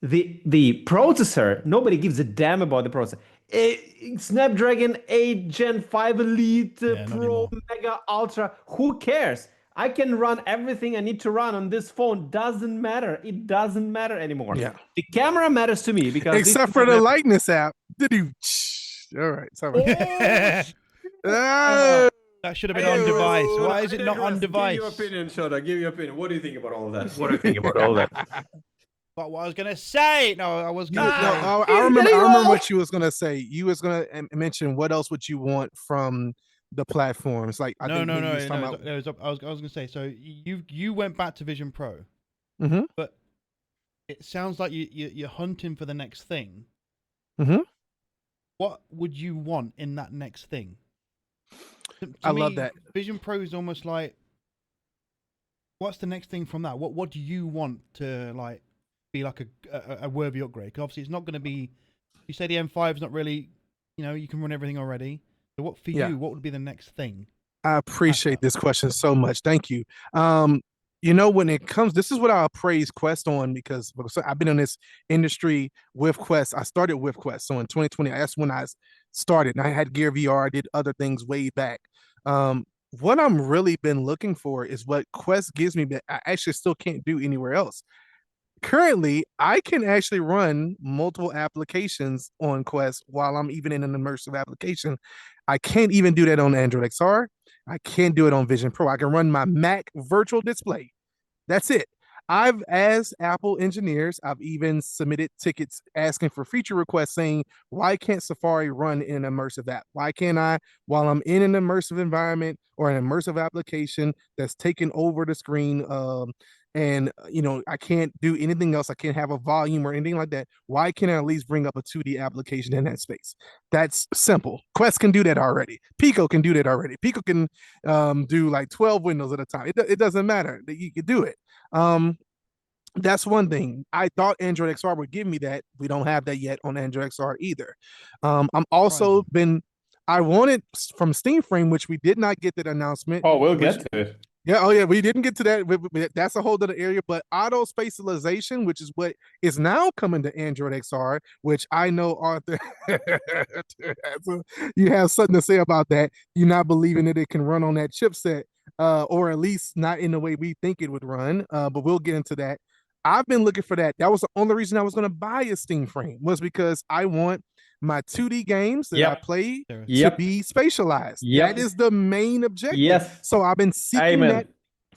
The processor, nobody gives a damn about the processor. Snapdragon 8 Gen 5 Elite Pro Mega Ultra, who cares? I can run everything I need to run on this phone. Doesn't matter. It doesn't matter anymore. Yeah. The camera matters to me because except for the likeness app. All right. Sorry. That should have been on device. Why is it not on device? Give your opinion, Shota. Give your opinion. What do you think about all that? What do you think about all that? But what I was gonna say? No, I was gonna. I remember what you was gonna say. You was gonna mention what else would you want from the platforms. Like I No, think no, maybe you no, was talking no. about. I was gonna say. So you went back to Vision Pro, Mm-hmm. but it sounds like you're hunting for the next thing. Mm-hmm. What would you want in that next thing? To I love me, that. Vision Pro is almost like, what's the next thing from that? What do you want to like be like a worthy upgrade? 'Cause obviously, it's not going to be. You say the M5 is not really, you can run everything already. So what for Yeah. you? What would be the next thing? I Past appreciate that? this question so much. Thank you. When it comes, this is what I'll praise Quest on because I've been in this industry with Quest. I started with Quest. So in 2020, that's when I started. And I had Gear VR, I did other things way back. What I'm really been looking for is what Quest gives me that I actually still can't do anywhere else. Currently, I can actually run multiple applications on Quest while I'm even in an immersive application. I can't even do that on Android XR. I can't do it on Vision Pro. I can run my Mac virtual display. That's it. I've asked Apple engineers, I've even submitted tickets asking for feature requests saying, why can't Safari run in an immersive app? Why can't I, while I'm in an immersive environment or an immersive application that's taking over the screen, I can't do anything else. I can't have a volume or anything like that. Why can't I at least bring up a 2D application in that space? That's simple. Quest can do that already. Pico can do that already. Pico can do like 12 windows at a time. It doesn't matter. You can do it. That's one thing. I thought Android XR would give me that. We don't have that yet on Android XR either. I'm also Surprising. been. I wanted from Steam Frame, which we did not get that announcement. Oh, we'll Which get to it. yeah, oh yeah, we didn't get to that. That's a whole other area. But auto spatialization, which is what is now coming to Android XR, which I know Arthur, you have something to say about that. You're not believing that it can run on that chipset, or at least not in the way we think it would run. But we'll get into that. I've been looking for that. That was the only reason I was going to buy a Steam Frame was because I want my 2D games that I Yep. play to Yep. be spatialized. That Yep. is the main objective. Yes. So I've been seeking Amen. that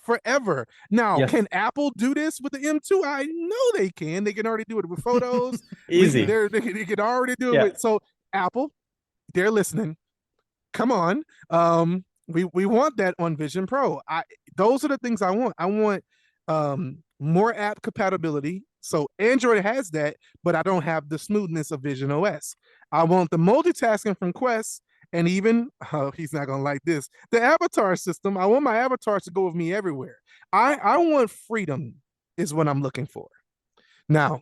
forever. Now, Yes. can Apple do this with the M2? I know they can. They can already do it with photos. Easy. They can already do it Yeah. with. So Apple, they're listening. Come on. We want that on Vision Pro. Those are the things I want. I want more app compatibility. So Android has that, but I don't have the smoothness of Vision OS. I want the multitasking from Quest, and even he's not gonna like this. The avatar system. I want my avatars to go with me everywhere. I want freedom is what I'm looking for. Now,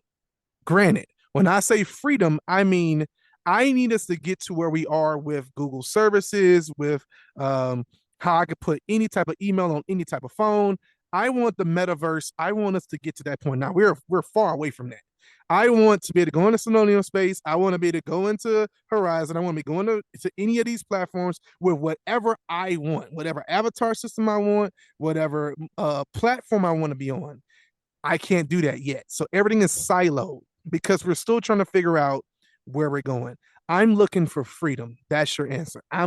granted, when I say freedom, I mean I need us to get to where we are with Google services, with how I could put any type of email on any type of phone. I want the metaverse. I want us to get to that point. Now we're far away from that. I want to be able to go into Synonyms space. I want to be able to go into Horizon. I want to be going to any of these platforms with whatever I want, whatever avatar system I want, whatever platform I want to be on. I can't do that yet. So everything is siloed because we're still trying to figure out where we're going. I'm looking for freedom. That's your answer. I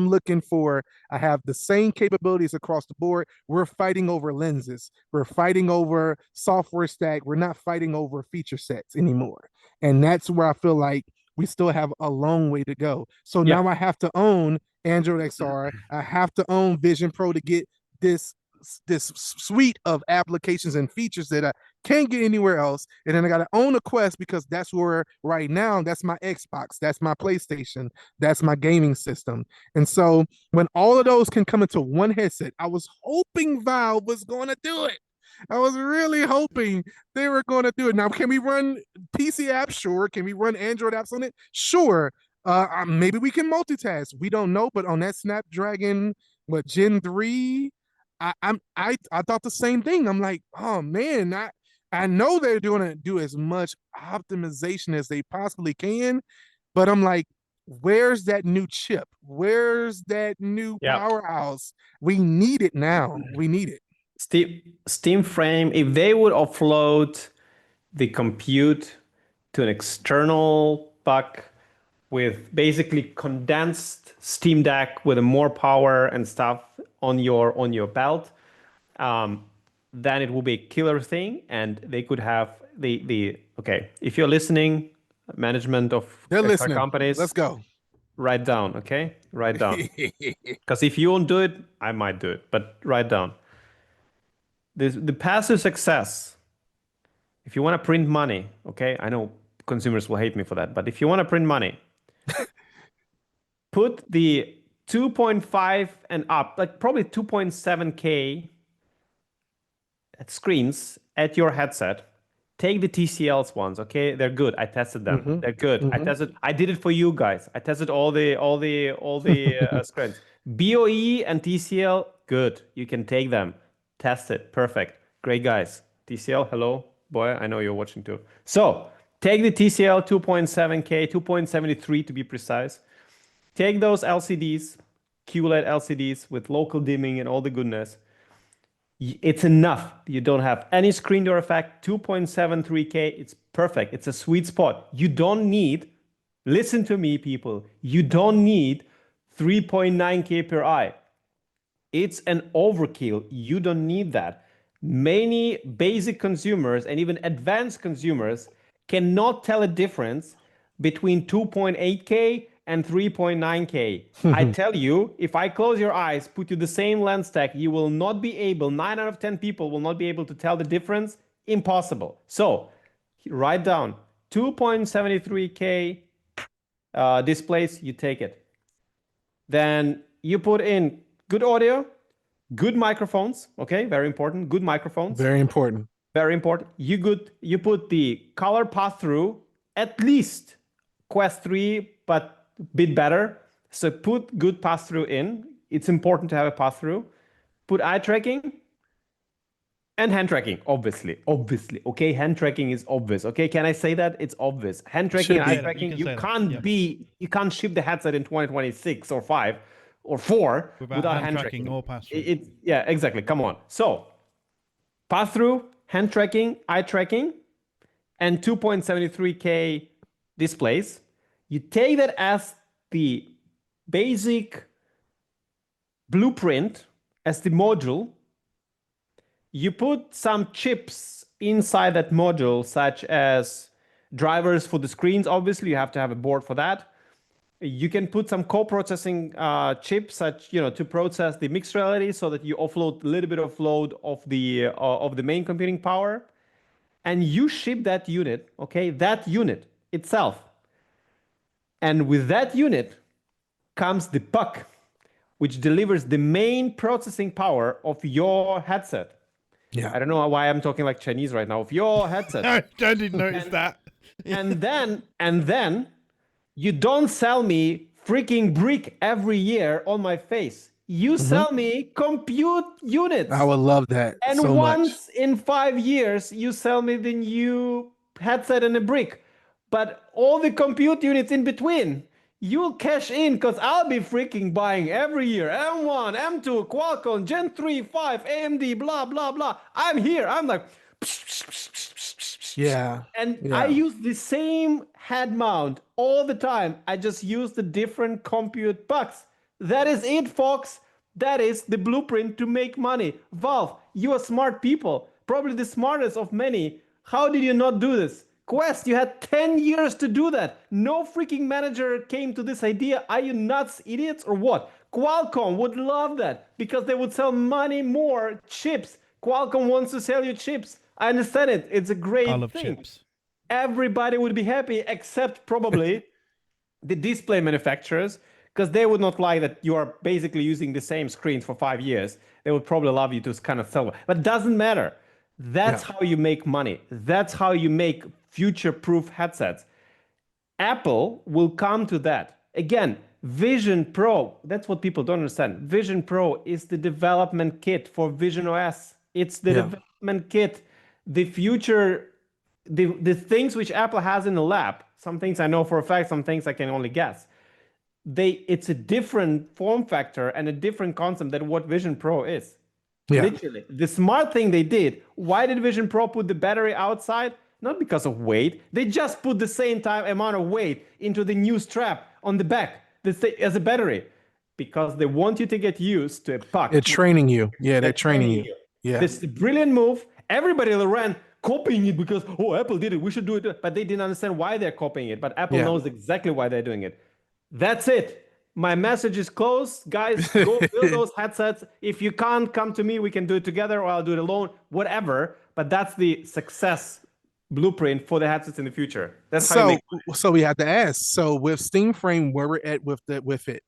have the same capabilities across the board. We're fighting over lenses. We're fighting over software stack. We're not fighting over feature sets anymore. And that's where I feel like we still have a long way to go. So Yeah. now I have to own Android XR. I have to own Vision Pro to get this suite of applications and features that I can't get anywhere else. And then I got to own a Quest because that's where right now, that's my Xbox, that's my PlayStation, that's my gaming system. And so when all of those can come into one headset, I was hoping Valve was going to do it. I was really hoping they were going to do it. Now, can we run PC apps? Sure. Can we run Android apps on it? Sure. Maybe we can multitask. We don't know, but on that Snapdragon, Gen 3, I thought the same thing. I'm like, oh man, I know they're doing to do as much optimization as they possibly can, but I'm like, where's that new chip? Where's that new powerhouse? We need it now. We need it. Steam Frame, if they would offload the compute to an external buck with basically condensed Steam Deck with more power and stuff on your belt, then it will be a killer thing, and they could have the okay. If you're listening, management of They're XR listening. companies, Let's go. Write down, okay? Write down. Because if you won't do it, I might do it. But write down. The passive success. If you want to print money, okay? I know consumers will hate me for that, but if you want to print money, put the 2.5 and up, like probably 2.7K screens at your headset. Take the TCL's ones, okay? They're good. I tested them. Mhm. They're good. I Mhm. tested. I did it for you guys. I tested all the screens. BOE and TCL, good. You can take them. Test it. Perfect. Great guys. TCL, hello, boy. I know you're watching too. So take the TCL 2.7K, 2.73 to be precise. Take those LCDs, QLED LCDs with local dimming and all the goodness. It's enough. You don't have any screen door effect. 2.73K. It's perfect. It's a sweet spot. You don't need, listen to me, people. You don't need 3.9K per eye. It's an overkill. You don't need that. Many basic consumers and even advanced consumers cannot tell a difference between 2.8K and 3.9K. I tell you, if I close your eyes, put you the same lens tech, you will not be able, 9 out of 10 people will not be able to tell the difference. Impossible. So write down 2.73K displays, you take it. Then you put in good audio, good microphones. Okay, very important. Good microphones. Very important. Very important. You put the color pass through at least Quest 3, but a bit better. So put good pass through in. It's important to have a pass through. Put eye tracking and hand tracking, obviously. Obviously. Okay, hand tracking is obvious. Okay, can I say that? It's obvious. Hand tracking, Should eye be. tracking, You you can say that, can't yeah. you can't ship the headset in 2026 or 5 or 4 Without hand hand tracking or pass through. Yeah, exactly. Come on. So pass through, hand tracking, eye tracking, and 2.73K displays. You take that as the basic blueprint, as the module. You put some chips inside that module, such as drivers for the screens. Obviously, you have to have a board for that. You can put some co-processing chips, such to process the mixed reality, so that you offload a little bit of load of the main computing power, and you ship that unit. Okay, that unit itself, and with that unit comes the puck, which delivers the main processing power of your headset. Yeah. I don't know why I'm talking like Chinese right now. Of your headset. I didn't notice that. and then you don't sell me freaking brick every year on my face. You sell me compute units. I would love that And so much. once in 5 years, you sell me the new headset and a brick. But all the compute units in between, you'll cash in because I'll be freaking buying every year. M1, M2, Qualcomm, Gen 3, 5, AMD, blah, blah, blah. I'm here. I'm like, Yeah. and Yeah. I use the same head mount all the time. I just use the different compute pucks. That is it, folks. That is the blueprint to make money. Valve, you are smart people, probably the smartest of many. How did you not do this? Quest, you had 10 years to do that. No freaking manager came to this idea. Are you nuts, idiots, or what? Qualcomm would love that because they would sell many more chips. Qualcomm wants to sell you chips. I understand it. It's a great I love thing. chips. Everybody would be happy except probably the display manufacturers, because they would not like that you are basically using the same screen for 5 years. They would probably love you to kind of sell it. But it doesn't matter. That's how you make money. That's how you make future-proof headsets. Apple will come to that. Again, Vision Pro, that's what people don't understand. Vision Pro is the development kit for Vision OS. It's the development kit. The future, the things which Apple has in the lab, some things I know for a fact, some things I can only guess. It's a different form factor and a different concept than what Vision Pro is. Yeah. Literally. The smart thing they did, why did Vision Pro put the battery outside? Not because of weight. They just put the same amount of weight into the new strap on the back as a battery, because they want you to get used to a puck. They're training you. Yeah, they're training you. Yeah. This is a brilliant move. Everybody ran copying it because, oh, Apple did it. We should do it. But they didn't understand why they're copying it. But Apple knows exactly why they're doing it. That's it. My message is closed. Guys, go build those headsets. If you can't come to me, we can do it together or I'll do it alone, whatever. But that's the success blueprint for the headsets in the future. That's how you So, make money. so we have to ask. So with Steam Frame, where we're at with it.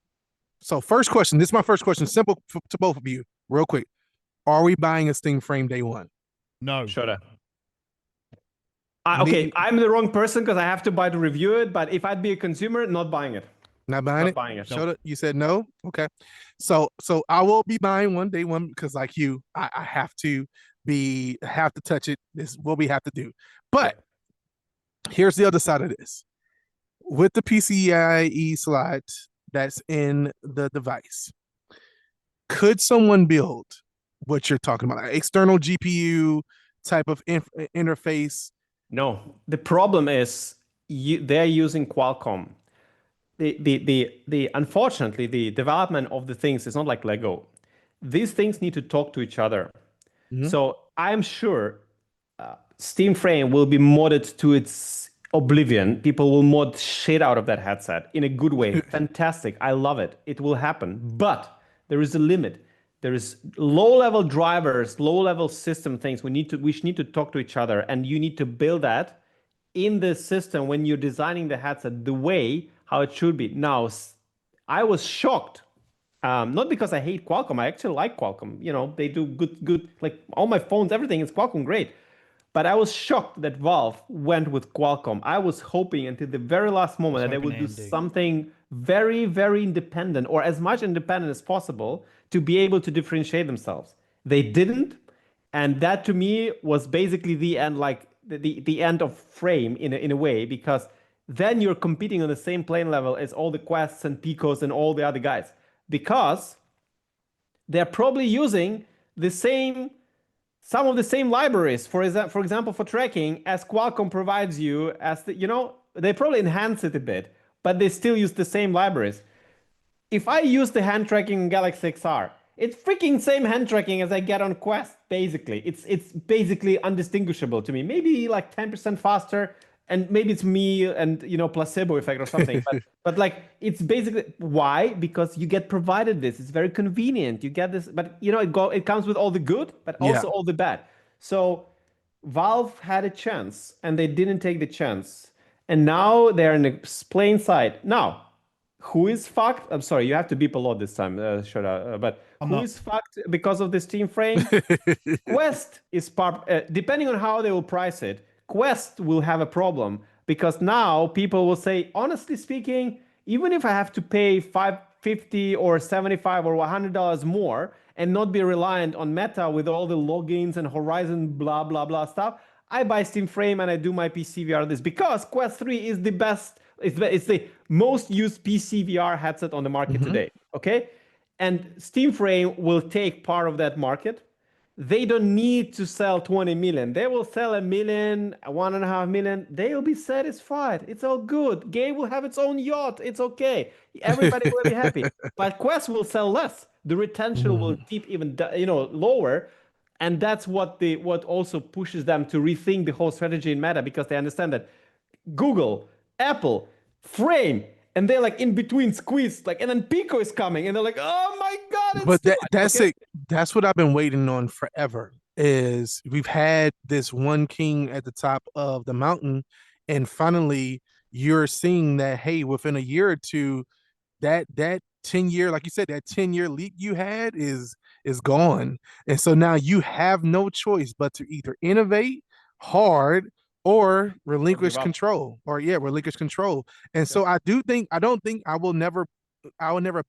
So first question. This is my first question. Simple to both of you, real quick. Are we buying a Steam Frame day one? No. Shut up. Okay, I'm the wrong person because I have to buy to review it. But if I'd be a consumer, not buying it. Not buying Not it. buying it. Showed it. You said no. Okay. So I will be buying one day one because like you, I have to touch it. This is what we have to do. But here's the other side of this. With the PCIe slot that's in the device, could someone build what you're talking about, like external GPU type of interface? No, the problem is they're using Qualcomm. Unfortunately, the development of the things is not like Lego. These things need to talk to each other. Mhm. So I'm sure Steam Frame will be modded to its oblivion. People will mod shit out of that headset in a good way. Fantastic. I love it. It will happen. But there is a limit. There is low-level drivers, low-level system things. We need to talk to each other, and you need to build that in the system when you're designing the headset the way how it should be. Now, I was shocked. Not because I hate Qualcomm. I actually like Qualcomm. You know, they do good. Like all my phones, everything is Qualcomm great. But I was shocked that Valve went with Qualcomm. I was hoping until the very last moment that they would do AMD. something very, very independent or as much independent as possible to be able to differentiate themselves. They didn't. And that to me was basically the end, like the end of Frame in a way, because then you're competing on the same plane level as all the Quests and Picos and all the other guys. Because they're probably using the same some of the same libraries, for example, for tracking, as Qualcomm provides you, they probably enhance it a bit, but they still use the same libraries. If I use the hand tracking in Galaxy XR, it's freaking same hand tracking as I get on Quest, basically. It's basically undistinguishable to me. Maybe like 10% faster, and maybe it's me and placebo effect or something. But like it's basically why? Because you get provided this. It's very convenient. You get this, but it comes with all the good, but Yeah. also all the bad. So Valve had a chance and they didn't take the chance. And now they're in a plain sight. Now, who is fucked? I'm sorry, you have to beep a lot this time, Shoda. But I'm who not. is fucked because of this team frame? Quest is depending on how they will price it, Quest will have a problem because now people will say, honestly speaking, even if I have to pay $550 or $75 or $100 more and not be reliant on Meta with all the logins and Horizon blah blah blah stuff, I buy Steam Frame and I do my PC VR this because Quest 3 is the best. It's the most used PC VR headset on the market today. Okay, and Steam Frame will take part of that market. They don't need to sell 20 million. They will sell 1 million, 1.5 million. They'll be satisfied. It's all good. Game will have its own yacht. It's okay. Everybody will be happy. But Quest will sell less. The retention will keep even lower. And that's what also pushes them to rethink the whole strategy in Meta, because they understand that Google, Apple, Frame, and they're like in between squeezed, like, and then Pico is coming, and they're like, oh my god, it's But too much. that's Okay? it. That's what I've been waiting on forever. Is we've had this one king at the top of the mountain, and finally you're seeing that, hey, within a year or two, that 10-year, like you said, that 10-year leap you had is gone. And so now you have no choice but to either innovate hard or relinquish give up. control. Or yeah, relinquish control. And so I don't think I will never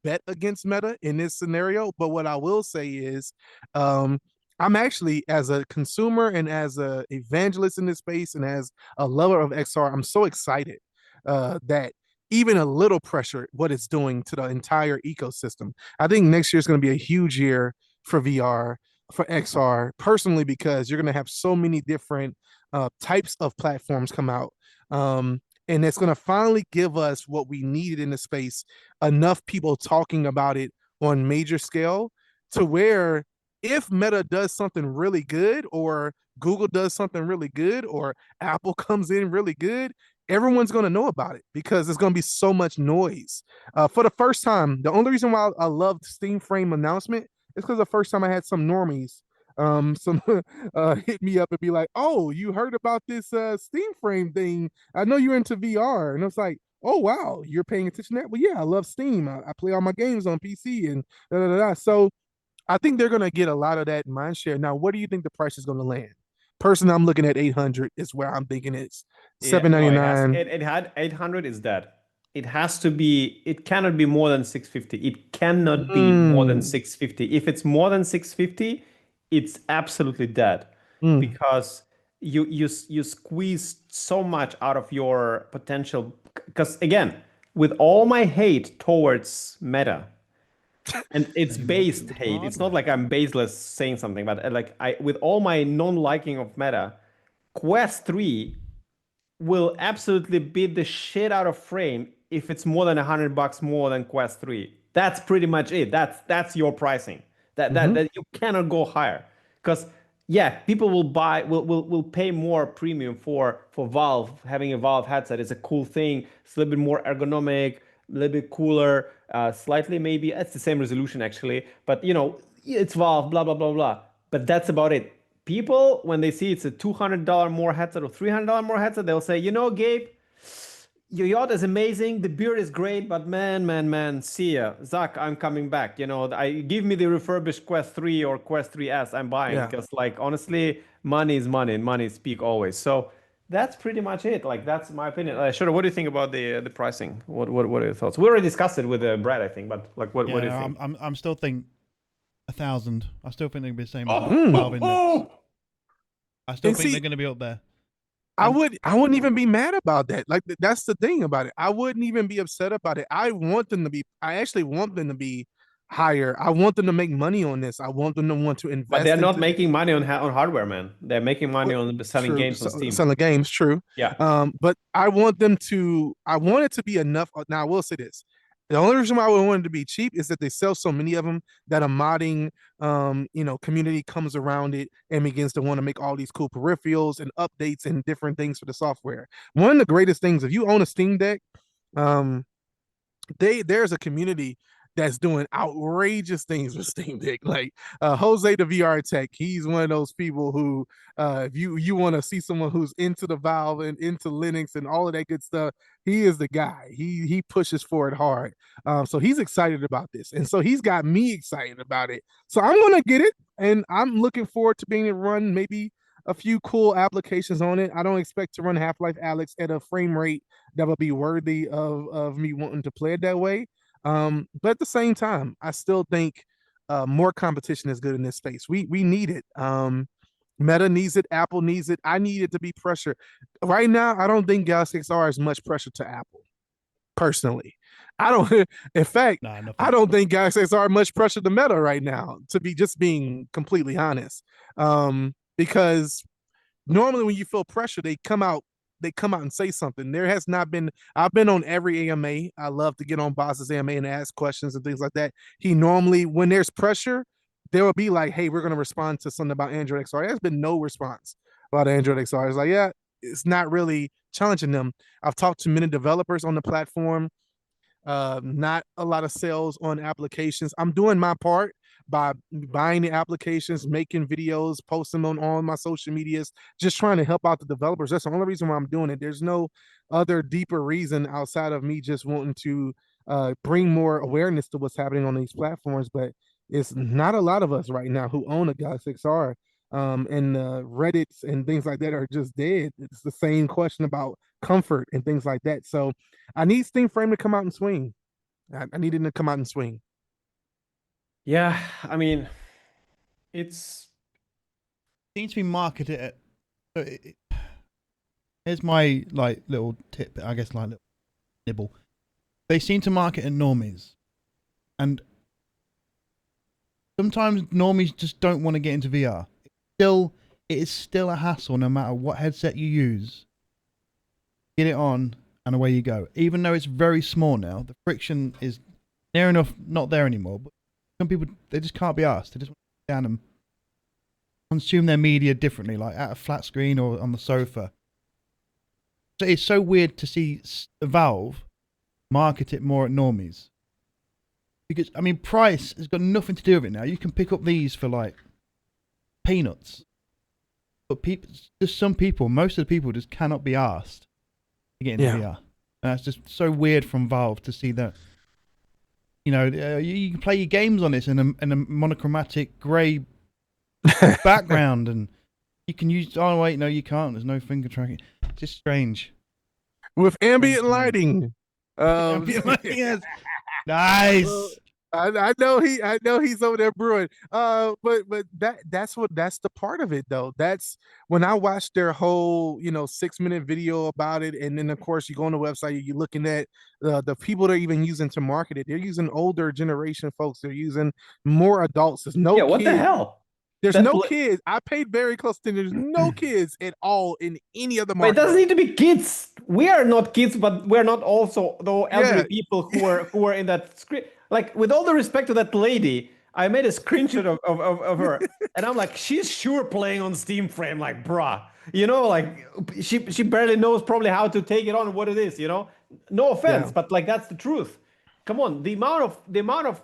bet against Meta in this scenario. But what I will say is, I'm actually, as a consumer and as a evangelist in this space and as a lover of XR, I'm so excited that even a little pressure what it's doing to the entire ecosystem. I think next year is going to be a huge year for VR, for XR, personally, because you're going to have so many different types of platforms come out. And it's going to finally give us what we needed in the space, enough people talking about it on major scale to where if Meta does something really good or Google does something really good or Apple comes in really good, everyone's going to know about it because there's going to be so much noise. For the first time, the only reason why I loved Steam Frame announcement is because the first time I had some normies some hit me up and be like, "Oh, you heard about this Steam Frame thing? I know you're into VR," and I was like, "Oh wow, you're paying attention to that?" Well, yeah, I love Steam. I play all my games on PC and da da da. Da. So I think they're gonna get a lot of that mind share. Now, what do you think the price is gonna land? Personally, I'm looking at 800 is where I'm thinking it's Yeah, no, it has 799. it had 800 is dead. It has to be, it cannot be more than 650. It cannot be more than Mm, 650. If it's more than 650, it's absolutely dead mm, because you squeeze so much out of your potential. Because again, with all my hate towards Meta, and it's They make it based with hate. It's not hardware. like I'm baseless saying something, but like I with all my non-liking of Meta, Quest 3 will absolutely beat the shit out of Frame if it's more than $100 more than Quest 3. That's pretty much it. That's your pricing. mm-hmm, That you cannot go higher. Because yeah, people will pay more premium for Valve. Having a Valve headset is a cool thing. It's a little bit more ergonomic, a little bit cooler, slightly maybe it's the same resolution actually, but you know, it's Valve, blah blah blah blah. But that's about it. People, when they see it's a $200 more headset or $300 more headset, they'll say, you know, Gabe, your yacht is amazing, the beard is great, but man, see ya. Zach, I'm coming back. You know, I give me the refurbished Quest 3 or Quest 3S, I'm buying yeah. because, like, honestly, money is money and money speak always. So that's pretty much it. Like, that's my opinion. Sure, what do you think about the pricing? What are your thoughts? We already discussed it with Brad, I think, but like, what Yeah, do you no, think? I'm still think 1,000. I still think they're gonna be the same as Oh, Mm. Valve Index. I still And think see, they're gonna be up there. I And would I wouldn't even be mad about that. Like that's the thing about it. I wouldn't even be upset about it. I actually want them to be higher. I want them to make money on this. I want them to want to but they're invest not into making money on hardware, man. They're making money what on selling true games on Steam. selling games, true. Yeah. But I want it to be enough. Now I will say this. The only reason why I would want it to be cheap is that they sell so many of them that a modding community comes around it and begins to want to make all these cool peripherals and updates and different things for the software. One of the greatest things, if you own a Steam Deck, um, there's a community that's doing outrageous things with Steam Deck. Like Jose the VR Tech, he's one of those people who, if you want to see someone who's into the Valve and into Linux and all of that good stuff, he is the guy. He pushes for it hard. So he's excited about this, and so he's got me excited about it. So I'm gonna get it, and I'm looking forward to being able to run maybe a few cool applications on it. I don't expect to run Half-Life Alex at a frame rate that would be worthy of me wanting to play it that way. But at the same time, I still think more competition is good in this space. We need it. Meta needs it. Apple needs it. I need it to be pressure. Right now, I don't think Galaxy XR is much pressure to Apple. Personally, I don't. In fact, nah, I nothing. don't think Galaxy XR much pressure to Meta right now. To be just being completely honest, because normally when you feel pressure, they come out and say something. There has not been, I've been on every AMA. I love to get on Boss's AMA and ask questions and things like that. He normally, when there's pressure, there will be like, hey, we're going to respond to something about Android XR. There's been no response about Android XR. It's like, yeah, it's not really challenging them. I've talked to many developers on the platform, not a lot of sales on applications. I'm doing my part by buying the applications, making videos, posting them on all my social medias, just trying to help out the developers. That's the only reason why I'm doing it. There's no other deeper reason outside of me just wanting to bring more awareness to what's happening on these platforms. But it's not a lot of us right now who own a Galaxy XR. And Reddits and things like that are just dead. It's the same question about comfort and things like that. So I need Steam Frame to come out and swing. I need it to come out and swing. Yeah, I mean, it's Seems to be marketed at. so Here's my like little tip, I guess, like little nibble. They seem to market at normies, and sometimes normies just don't want to get into VR. It is still a hassle, no matter what headset you use. Get it on, and away you go. Even though it's very small now, the friction is near enough not there anymore. But some people, they just can't be asked. They just want to sit down and consume their media differently, like at a flat screen or on the sofa. it's so weird to see Valve market it more at normies. Because I mean, price has got nothing to do with it now. You can pick up these for like peanuts, but just some people, most of the people, just cannot be asked to get into VR. And that's just so weird from Valve to see that. You know, you can play your games on this in a monochromatic grey background, and you can use. Oh wait, no, you can't. There's no finger tracking. It's just strange. With ambient lighting. Yes. Nice. I know he's over there brewing. But that's the part of it though. That's when I watched their whole 6-minute video about it, and then of course you go on the website, you're looking at the people they're even using to market it. They're using older generation folks. They're using more adults. There's no what kids. the hell? There's no kids. I paid very close attention. There's no kids at all in any other market. But it doesn't need to be kids. We are not kids, but we're not also though elderly people who are in that script. Like, with all the respect to that lady, I made a screenshot of her, and I'm like, she's sure playing on Steam Frame, like, bruh. Like, she barely knows probably how to take it on, what it is. No offense, but like, that's the truth. Come on, the amount of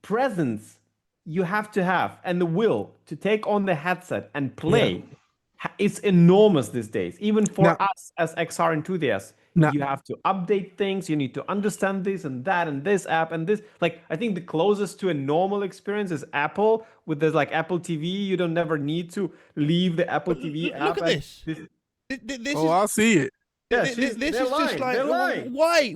presence you have to have and the will to take on the headset and play is enormous these days. Even for us as XR enthusiasts, you have to update things. You need to understand this and that and this app and this. Like, I think the closest to a normal experience is Apple with this, like, Apple TV. You don't never need to leave the Apple TV app. Look at this. I'll see it. Yeah, this is just like, why,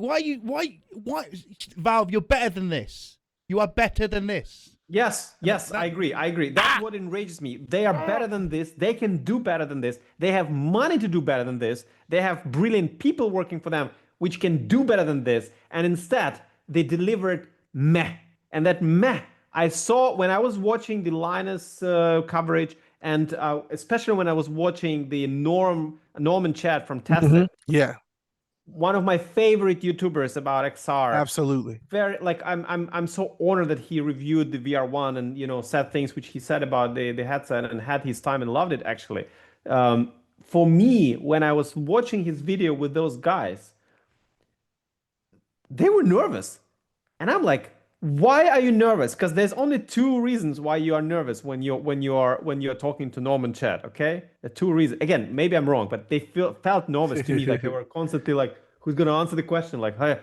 Valve, you're better than this. You are better than this. Yes, I agree. That's what enrages me. They are better than this. They can do better than this. They have money to do better than this. They have brilliant people working for them, which can do better than this. And instead, they delivered meh. And that meh, I saw when I was watching the Linus coverage, and especially when I was watching the Norman chat from Tesla. Yeah. One of my favorite YouTubers about XR. Absolutely. Very, like, I'm so honored that he reviewed the VR1 and said things which he said about the headset and had his time and loved it actually. For me, when I was watching his video with those guys, they were nervous, and I'm like, why are you nervous? Because there's only two reasons why you are nervous when you're talking to Norman Chat. Okay, the two reasons. Again, maybe I'm wrong, but they felt nervous to me. Like, they were constantly like, who's gonna answer the question? Like, hi,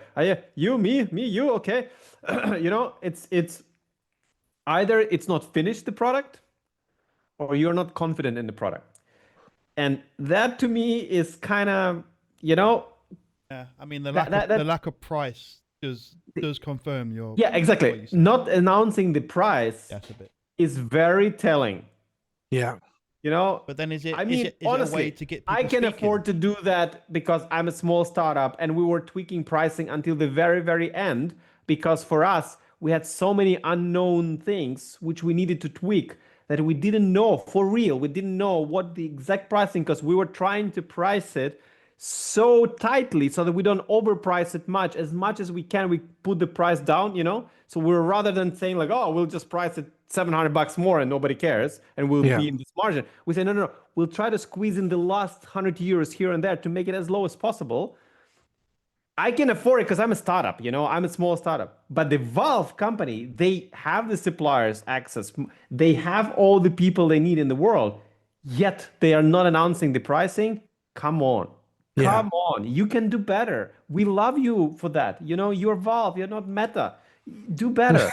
you, me, you, okay? It's either it's not finished, the product, or you're not confident in the product, and that to me is kind of Yeah, I mean the lack of price does confirm your exactly. Not announcing the price is very telling. Yeah. But then is it? I mean, honestly, a way to get people I can speaking? afford to do that because I'm a small startup, and we were tweaking pricing until the very, very end, because for us, we had so many unknown things which we needed to tweak that we didn't know for real. We didn't know what the exact pricing, because we were trying to price it so tightly so that we don't overprice it much as we can. We put the price down, so we're, rather than saying like, oh, we'll just price it $700 more and nobody cares and we'll be in this margin, we say no, we'll try to squeeze in the last 100 euros here and there to make it as low as possible. I can afford it because I'm a startup, I'm a small startup. But the Valve company, they have the suppliers access, they have all the people they need in the world, yet they are not announcing the pricing. Come on. Come on, you can do better. We love you for that. You're Valve, you're not Meta. Do better.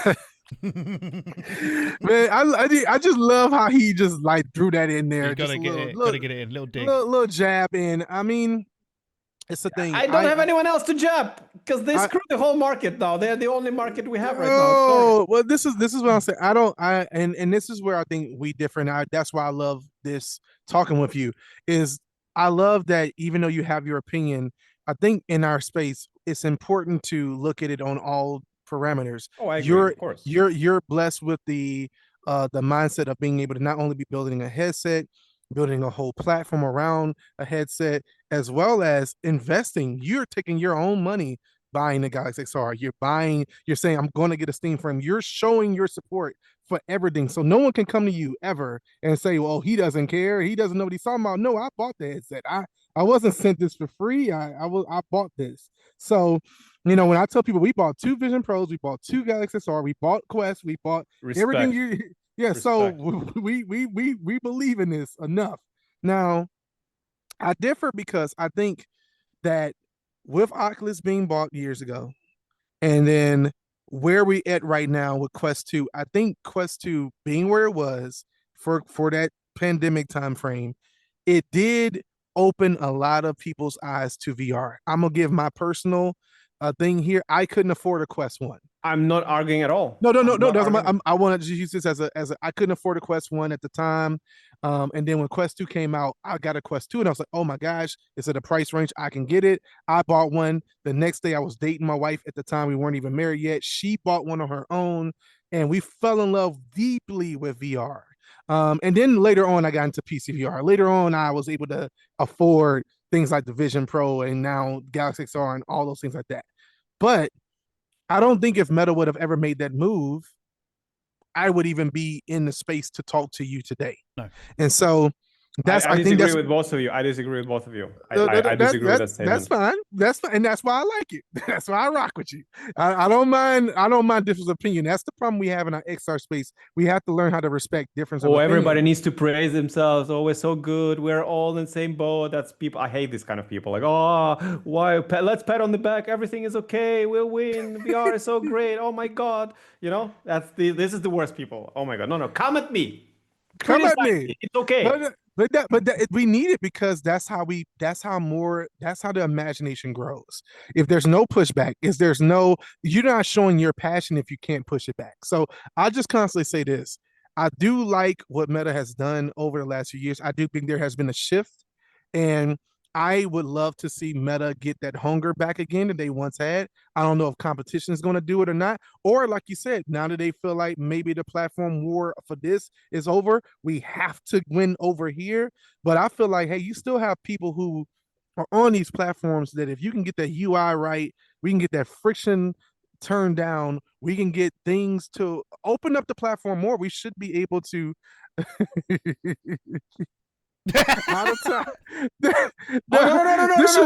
Man, I just love how he just like threw that in there. You gotta get it in, little dig, little jab in. I mean, it's the thing. I don't have anyone else to jab because they screwed the whole market now. They're the only market we have right now. Oh, well, this is what I'm saying. And this is where I think we differ. And that's why I love this talking with you. Is I love that even though you have your opinion, I think in our space, it's important to look at it on all parameters. Oh, I agree, of course. You're blessed with the mindset of being able to not only be building a headset, building a whole platform around a headset, as well as investing. You're taking your own money, buying the Galaxy XR. You're saying, I'm going to get a Steam Frame. You're showing your support for everything. So no one can come to you ever and say, well, he doesn't care. He doesn't know what he's talking about. No, I bought the headset. I wasn't sent this for free. I bought this. So, you know, when I tell people we bought 2 Vision Pros, we bought 2 Galaxy SR, we bought Quest, we bought everything Respect. you yeah, so Respect. we believe in this enough. Now, I differ because I think that with Oculus being bought years ago, and then where we at right now with Quest 2, I think Quest 2 being where it was for that pandemic time frame, it did open a lot of people's eyes to VR. I'm gonna give my personal thing here. I couldn't afford a Quest 1. I'm not arguing at all. No, no, no, I'm no. not arguing. I wanted to use this as a I couldn't afford a Quest 1 at the time. And then when Quest 2 came out, I got a Quest 2 and I was like, oh my gosh, it's at a price range. I can get it. I bought one. The next day I was dating my wife at the time. We weren't even married yet. She bought one on her own and we fell in love deeply with VR. And then later on, I got into PC VR. Later on, I was able to afford things like the Vision Pro and now Galaxy XR and all those things like that. But I don't think if Meta would have ever made that move, I would even be in the space to talk to you today. No. And so I think disagree that's with both of you. I disagree with both of you. I disagree with that statement. that's fine. That's fine. And that's why I like it. That's why I rock with you. I don't mind difference of opinion. That's the problem we have in our XR space. We have to learn how to respect difference of Oh, opinion. everybody needs to praise themselves. Oh, we're so good. We're all in the same boat. That's people. I hate this kind of people. Like, oh, why? Let's pat on the back. Everything is okay. We'll win. VR is so great. Oh my God. You know, this is the worst people. Oh my God. No, come at me. Come at Criticize me. It's okay. But we need it because that's how the imagination grows. If there's no pushback, you're not showing your passion if you can't push it back. So I just constantly say this. I do like what Meta has done over the last few years. I do think there has been a shift, and I would love to see Meta get that hunger back again that they once had. I don't know if competition is going to do it or not. Or, like you said, now that they feel like maybe the platform war for this is over, we have to win over here. But I feel like, hey, you still have people who are on these platforms that if you can get that UI right, we can get that friction turned down, we can get things to open up the platform more. We should be able to. Out of time. Oh,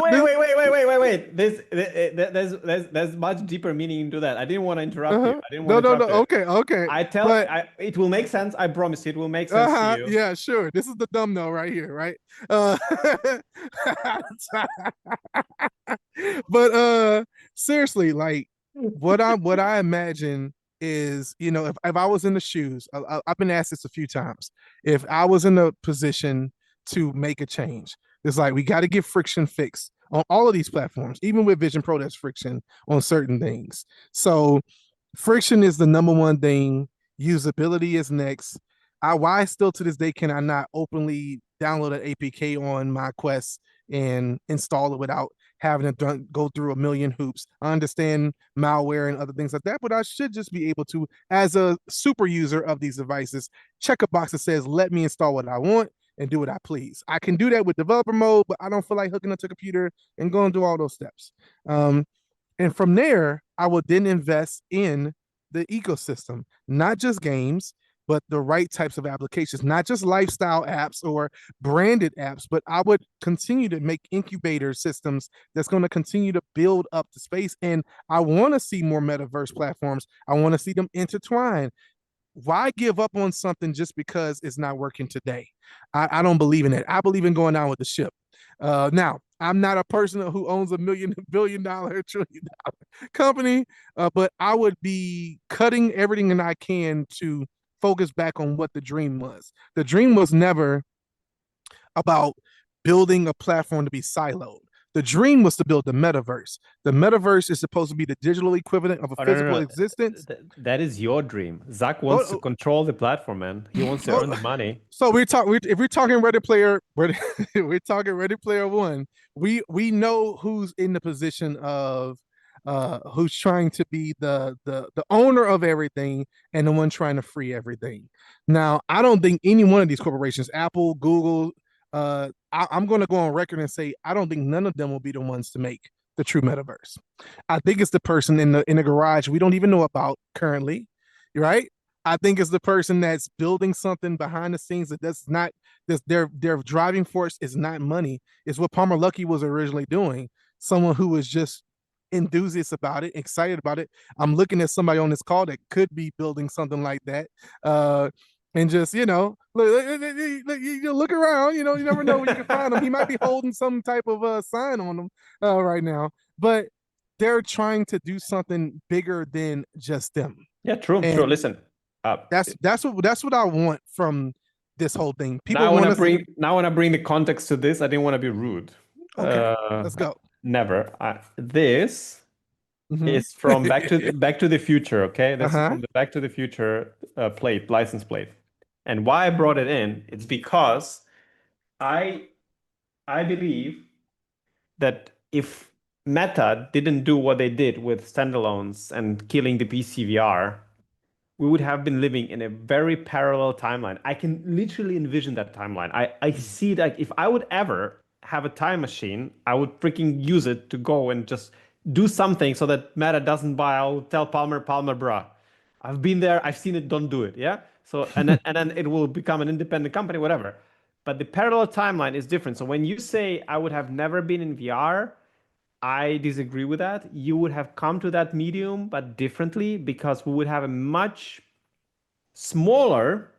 no. Wait. There's much deeper meaning into that. I didn't want to interrupt you. I didn't want to interrupt you. Okay. It will make sense. I promise you, it will make sense to you. Yeah, sure. This is the thumbnail right here, right? But seriously, like what I imagine is, you know, if I was in the shoes, I've been asked this a few times. If I was in a position to make a change, it's like we got to get friction fixed on all of these platforms. Even with Vision Pro, there's friction on certain things. So friction is the number one thing. Usability is next. Why still to this day can I not openly download an APK on my Quest and install it without having to go through a million hoops? I understand malware and other things like that, but I should just be able to, as a super user of these devices, check a box that says, let me install what I want and do what I please. I can do that with developer mode, but I don't feel like hooking up to a computer and going through all those steps. And from there, I would then invest in the ecosystem, not just games, but the right types of applications, not just lifestyle apps or branded apps, but I would continue to make incubator systems that's going to continue to build up the space. And I want to see more metaverse platforms. I want to see them intertwine. Why give up on something just because it's not working today? I don't believe in it. I believe in going down with the ship. Now, I'm not a person who owns $1 billion, $1 trillion company, but I would be cutting everything that I can to focus back on what the dream was. The dream was never about building a platform to be siloed. The dream was to build the metaverse. The metaverse is supposed to be the digital equivalent of a physical existence. That is your dream. Zach wants to control the platform, man. He wants to earn the money. So if we're talking Ready Player, we're talking Ready Player One. We know who's in the position of who's trying to be the owner of everything and the one trying to free everything. Now, I don't think any one of these corporations, Apple, Google, I'm going to go on record and say I don't think none of them will be the ones to make the true metaverse. I think it's the person in the garage we don't even know about currently, right? I think it's the person that's building something behind the scenes that's not their driving force is not money. It's what Palmer Luckey was originally doing. Someone who was just enthusiast about it, excited about it. I'm looking at somebody on this call that could be building something like that. And just look around. You never know where you can find him. He might be holding some type of sign on him right now, but they're trying to do something bigger than just them. Yeah, true. And Listen, that's what I want from this whole thing. People now I want want us to bring now I want to bring the context to this. I didn't want to be rude. okay, let's go. Never. This Mhm. is from Back to the Future. Okay, this is Uh-huh. from the Back to the Future license plate. And why I brought it in, it's because I believe that if Meta didn't do what they did with standalones and killing the PCVR, we would have been living in a very parallel timeline. I can literally envision that timeline. I see that if I would ever have a time machine, I would freaking use it to go and just do something so that Meta doesn't buy. I'll tell Palmer, bruh, I've been there, I've seen it, don't do it. Yeah. So and then it will become an independent company, whatever. But the parallel timeline is different. So when you say I would have never been in VR, I disagree with that. You would have come to that medium, but differently, because we would have a much smaller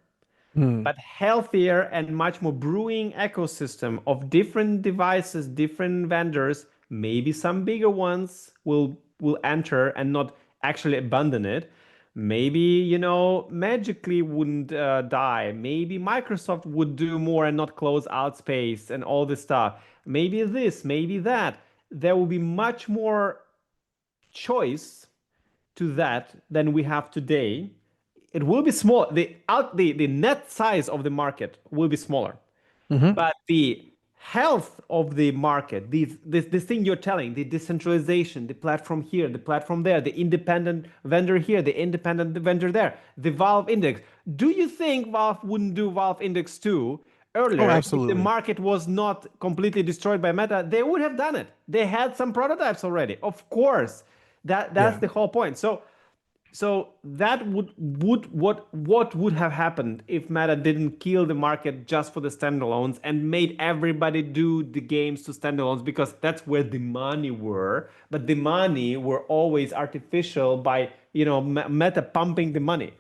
Mm. but healthier and much more brewing ecosystem of different devices, different vendors. Maybe some bigger ones will enter and not actually abandon it. Maybe, magically wouldn't die. Maybe Microsoft would do more and not close out space and all this stuff. Maybe this, maybe that. There will be much more choice to that than we have today. It will be small. The net size of the market will be smaller, Mhm. but the health of the market, this thing you're telling, the decentralization, the platform here, the platform there, the independent vendor here, the independent vendor there, the Valve Index. Do you think Valve wouldn't do Valve Index 2 Oh, earlier if the absolutely. market was not completely destroyed by Meta? They would have done it. They had some prototypes already. Of course. That's Yeah. the whole point. So that what would have happened if Meta didn't kill the market just for the standalones and made everybody do the games to standalones, because that's where the money were. But the money were always artificial by Meta pumping the money.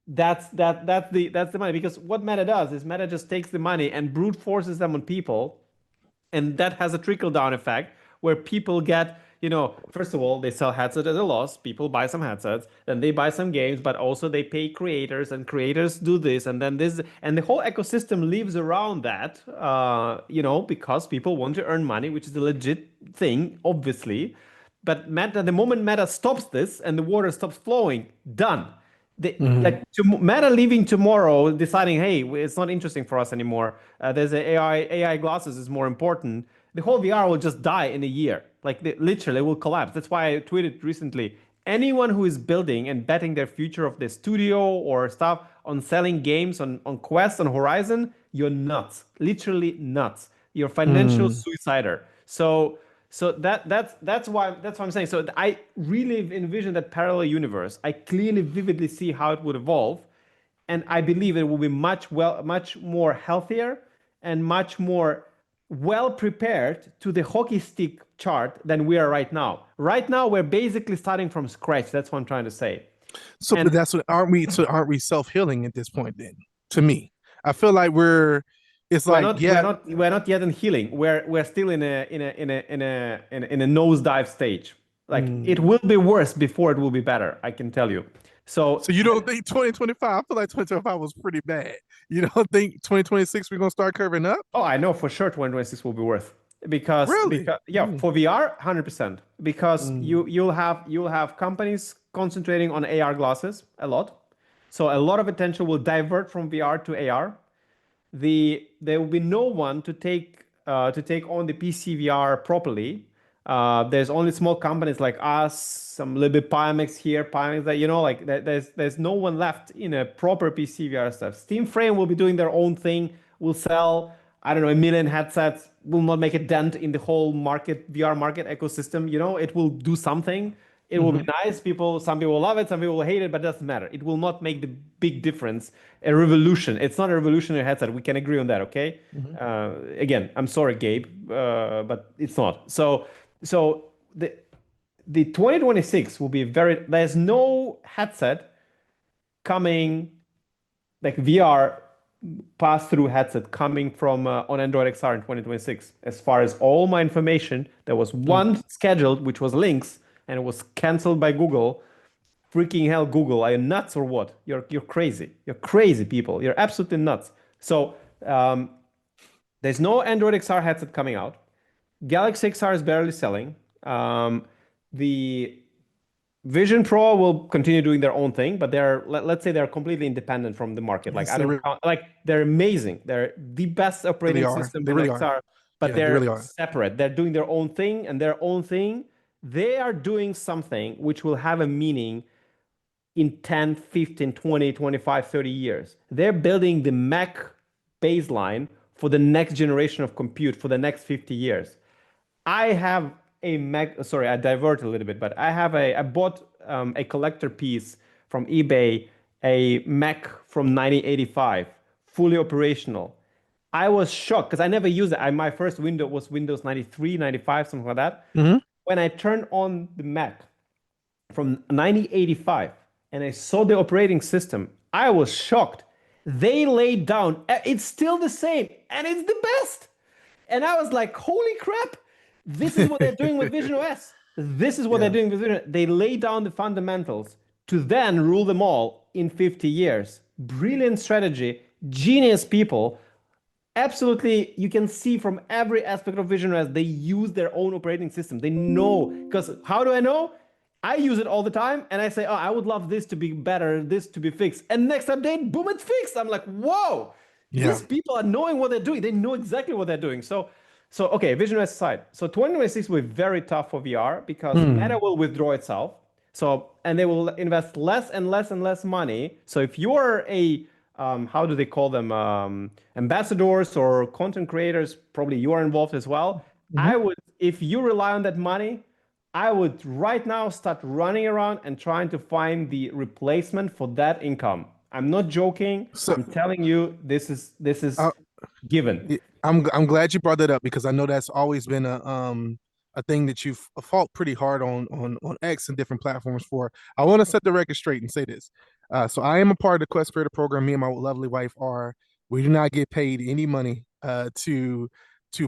That's the money, because what Meta does is Meta just takes the money and brute forces them on people, and that has a trickle down effect where people get, first of all, they sell headsets at a loss, people buy some headsets, then they buy some games, but also they pay creators, and creators do this, and then this, and the whole ecosystem lives around that, because people want to earn money, which is a legit thing, obviously. But the moment Meta stops this and the water stops flowing, done. Mhm. Meta leaving tomorrow, deciding, hey, it's not interesting for us anymore. There's AI glasses is more important. The whole VR will just die in a year. Like literally, it will collapse. That's why I tweeted recently. Anyone who is building and betting their future of their studio or stuff on selling games on Quest, on Horizon, you're nuts. Literally nuts. You're financial Mm. suicider. So that's what I'm saying. So I really envision that parallel universe. I clearly, vividly see how it would evolve, and I believe it will be much more healthier and much more well prepared to the hockey stick chart than we are right now. Right now, we're basically starting from scratch. That's what I'm trying to say. So, And but that's what aren't we? So, aren't we self-healing at this point? Then, to me, I feel like we're. It's we're like, not we're yeah. not we're not yet in healing. We're still in a nosedive stage. Like it Mm. will be worse before it will be better, I can tell you. So So you don't think 2025? I feel like 2025 was pretty bad. You don't think 2026 we're gonna start curving up? oh, I know for sure 2026 will be worth, Really? because yeah, Mm. for VR 100%, because Mm. you'll have companies concentrating on AR glasses a lot. So a lot of attention will divert from VR to AR. There will be no one to take on the PC VR properly. There's only small companies like us, some little bit Pimax here, Pimax there. Like there's no one left in a proper PC VR stuff. Steam Frame will be doing their own thing. Will sell, I don't know, 1 million headsets. Will not make a dent in the whole market VR market ecosystem. It will do something. It will be nice. Some people will love it, some people will hate it, but it doesn't matter. It will not make the big difference. A revolution. It's not a revolutionary headset. We can agree on that, okay? Again, I'm sorry, Gabe, but it's not. So the 2026 will be there's no headset coming, like VR pass-through headset coming from on Android XR in 2026. As far as all my information, there was one scheduled, which was Lynx, and it was canceled by Google. Freaking hell, Google, are you nuts or what? You're crazy. You're crazy, people. You're absolutely nuts. So there's no Android XR headset coming out. Galaxy XR is barely selling. The Vision Pro will continue doing their own thing, but let's say they're completely independent from the market. Like they're amazing. They're the best operating system for XR, but they're separate. They're doing their own thing, and their own thing, they are doing something which will have a meaning in 10, 15, 20, 25, 30 years. They're building the Mac baseline for the next generation of compute for the next 50 years. I have a Mac, sorry, I divert a little bit, but I bought a collector piece from eBay, a Mac from 1985, fully operational. I was shocked because I never used it. My first Windows was Windows 93, 95, something like that. When I turned on the Mac from 1985 and I saw the operating system, I was shocked. They laid down, it's still the same, and it's the best. And I was like, holy crap. This is what they're doing with Vision OS. This is what they're doing with Vision. They lay down the fundamentals to then rule them all in 50 years. Brilliant strategy, genius people. Absolutely, you can see from every aspect of Vision OS, they use their own operating system. They know, because how do I know? I use it all the time, and I say, oh, I would love this to be better, this to be fixed. And next update, boom, it's fixed. I'm like, whoa, these people are knowing what they're doing. They know exactly what they're doing. So okay, Vision OS aside. So 2026 will be very tough for VR because Meta will withdraw itself. And they will invest less and less and less money. So if you're a, how do they call them? Ambassadors or content creators, probably you are involved as well. I would, if you rely on that money, I would right now start running around and trying to find the replacement for that income. I'm not joking. I'm telling you, this is given. I'm glad you brought that up because I know that's always been a thing that you've fought pretty hard on X and different platforms for. I want to set the record straight and say this. So I am a part of the Quest Creator Program. Me and my lovely wife are. We do not get paid any money to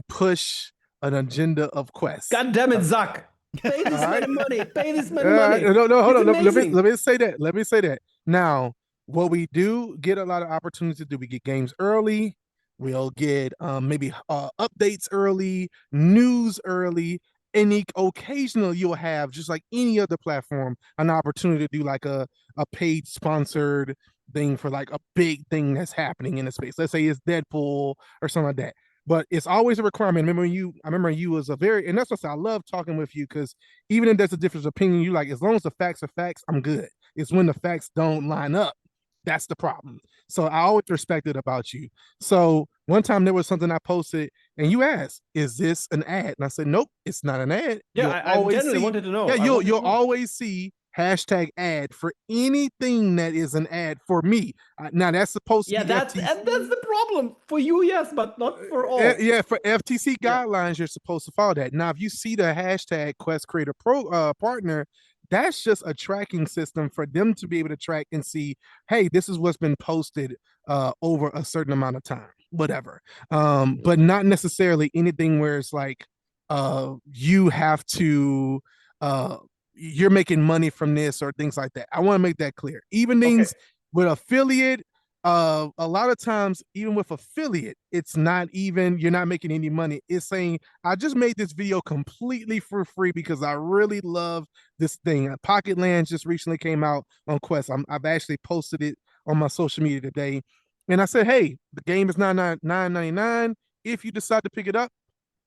push an agenda of Quest. God damn it, Zuck. Pay this man money. Pay this man money. No, hold on. Let me say that. Let me say that. Now, what we do get a lot of opportunities to do, we get games early. We'll get maybe updates early, news early, and occasionally you'll have, just like any other platform, an opportunity to do like a paid sponsored thing for like a big thing that's happening in the space. Let's say it's Deadpool or something like that. But it's always a requirement. I remember you was a very, and that's what I love talking with you, because even if there's a difference of opinion, you like, as long as the facts are facts, I'm good. It's when the facts don't line up, that's the problem. So I always respected about you. So one time there was something I posted and you asked, is this an ad? And I said, nope, it's not an ad. Yeah, I genuinely wanted to know. Yeah, you'll always see hashtag ad for anything that is an ad for me. Now that's supposed to be that's the problem for you, yes, but not for all. Yeah, for FTC guidelines, you're supposed to follow that. Now, if you see the hashtag Quest Creator Partner, that's just a tracking system for them to be able to track and see, hey, this is what's been posted over a certain amount of time, whatever. But not necessarily anything where it's like you have to you're making money from this or things like that. I want to make that clear. Even things with affiliate, a lot of times, even with affiliate, it's not even, you're not making any money. It's saying, I just made this video completely for free because I really love this thing. Pocket Lands just recently came out on Quest. I've actually posted it on my social media today. And I said, hey, the game is $9.99. If you decide to pick it up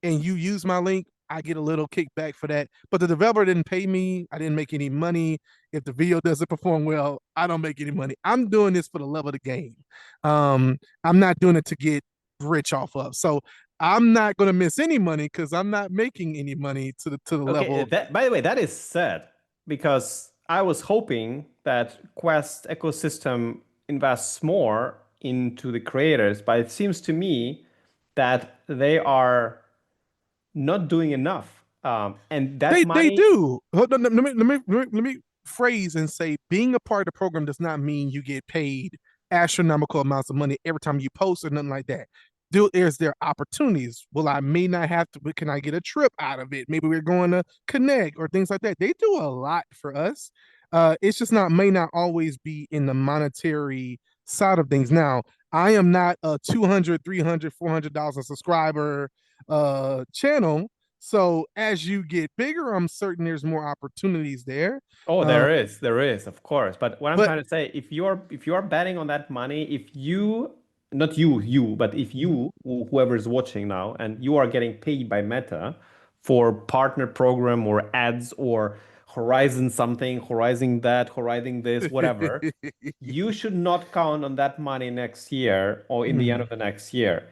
and you use my link, I get a little kickback for that. But the developer didn't pay me. I didn't make any money. If the video doesn't perform well, I don't make any money. I'm doing this for the love of the game. I'm not doing it to get rich off of. So I'm not going to miss any money because I'm not making any money to the level. By the way, that is sad. because I was hoping that Quest ecosystem invests more into the creators, but it seems to me that they are not doing enough. And that They money, do. Hold on, let me phrase and say being a part of the program does not mean you get paid astronomical amounts of money every time you post or nothing like that. Is there opportunities? Well, I may not have to, but can I get a trip out of it? Maybe we're going to connect or things like that. They do a lot for us. It's just not may not always be in the monetary side of things. Now, I am not a 200, 300, $400 subscriber channel, so as you get bigger, I'm certain there's more opportunities there. oh, Um, there is, of course. But what I'm but trying to say, if you're betting on that money, if you, not you, but if you, whoever is watching now, and you are getting paid by Meta for partner program or ads or Horizon something, Horizon that, Horizon this, whatever, you should not count on that money next year or in the end Mhm, of the next year.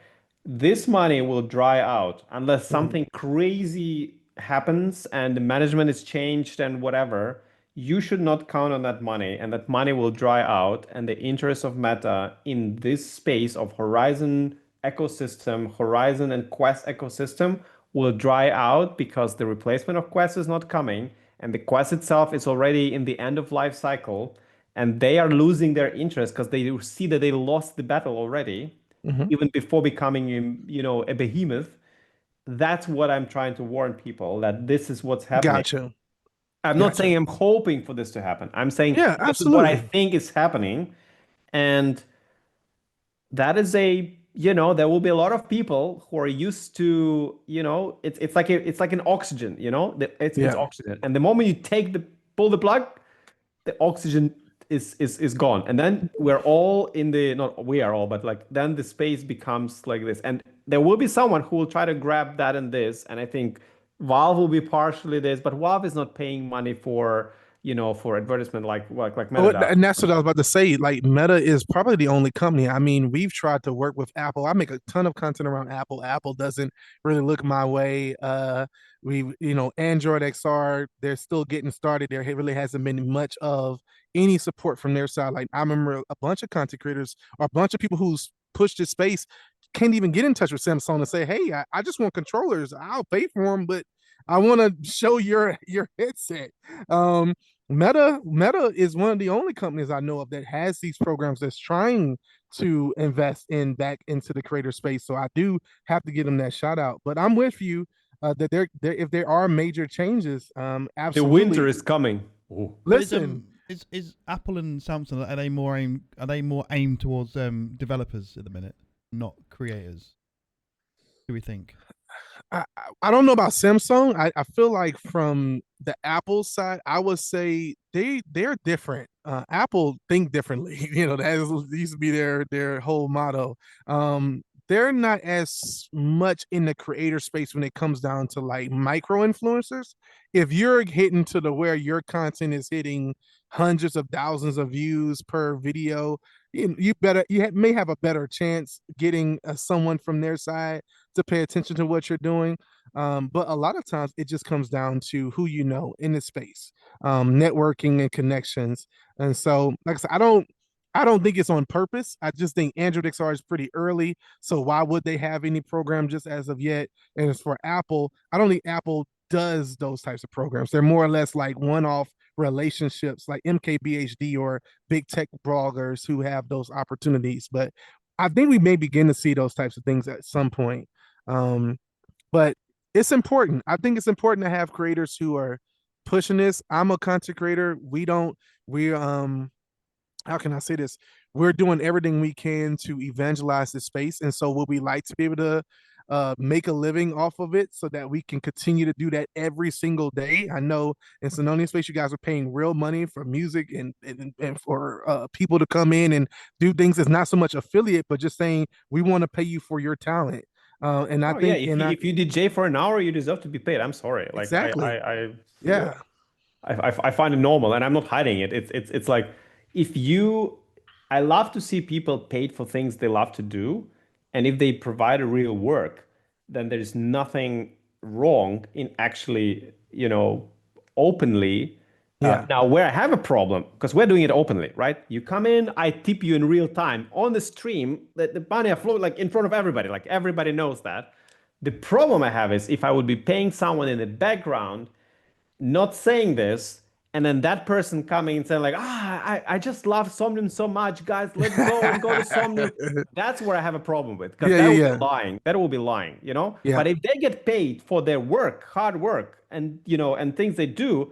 This money will dry out unless mhm, something crazy happens and the management is changed and whatever. You should not count on that money, and that money will dry out. And the interest of Meta in this space of Horizon ecosystem, Horizon and Quest ecosystem will dry out because the replacement of Quest is not coming, and the Quest itself is already in the end of life cycle, and they are losing their interest because they see that they lost the battle already, mhm. even before becoming, a behemoth. That's what I'm trying to warn people that this is what's happening. Gotcha, I'm not gotcha. saying I'm hoping for this to happen. I'm saying Yeah, this is what I absolutely. think is happening. And that is there will be a lot of people who are used to, it's like an oxygen, it's Yeah. oxygen. And the moment you pull the plug, the oxygen is gone, and then we're all in the not we are all, but like then the space becomes like this, and there will be someone who will try to grab that and this, and I think Valve will be partially this, but Valve is not paying money for for advertisement like Oh, Meta does. and that's what I was about to say. Like Meta is probably the only company. I mean, we've tried to work with Apple. I make a ton of content around Apple. Apple doesn't really look my way. Android XR, they're still getting started. There really hasn't been much of any support from their side. Like I remember a bunch of content creators or a bunch of people who's pushed this space can't even get in touch with Samsung and say, "Hey, I just want controllers. I'll pay for them, but I want to show your headset." Meta is one of the only companies I know of that has these programs that's trying to invest in back into the creator space. So I do have to give them that shout out. But I'm with you that there if there are major changes, The winter absolutely. is coming. Ooh. But Listen, is Apple and Samsung, are they more aimed towards developers at the minute, not creators? Do we think? I don't know about Samsung. I feel like from the Apple side, I would say they're different. Apple think differently. That used to be their whole motto. They're not as much in the creator space when it comes down to like micro influencers. If you're hitting to the where your content is hitting hundreds of thousands of views per video, may have a better chance getting someone from their side to pay attention to what you're doing. But a lot of times it just comes down to who you know in the space, networking and connections. And so, like I said, I don't think it's on purpose. I just think Android XR is pretty early. So why would they have any program just as of yet? And as for Apple, I don't think Apple does those types of programs. They're more or less like one-off relationships like MKBHD or big tech bloggers who have those opportunities. But I think we may begin to see those types of things at some point. But it's important. I think it's important to have creators who are pushing this. I'm a content creator. We how can I say this? We're doing everything we can to evangelize this space. And so would we like to be able to make a living off of it so that we can continue to do that every single day? I know in Sononia Space, you guys are paying real money for music and for people to come in and do things. It's not so much affiliate, but just saying we want to pay you for your talent. And I Oh yeah, think, and I if you DJ for an hour, you deserve to be paid. I'm sorry. Like exactly, yeah, I find it normal, and I'm not hiding it. It's like if you, I love to see people paid for things they love to do, and if they provide a real work, then there's nothing wrong in actually, openly, Yeah. Now, where I have a problem, because we're doing it openly, right? You come in, I tip you in real time on the stream. The money I flow like in front of everybody, like everybody knows that. The problem I have is if I would be paying someone in the background not saying this, and then that person coming and saying like, I just love Somnium so much, guys, let's go and go to Somnium. That's where I have a problem with, because Yeah, that yeah, will be yeah. lying. That will be lying, you know? Yeah. But if they get paid for their work, hard work, and and things they do,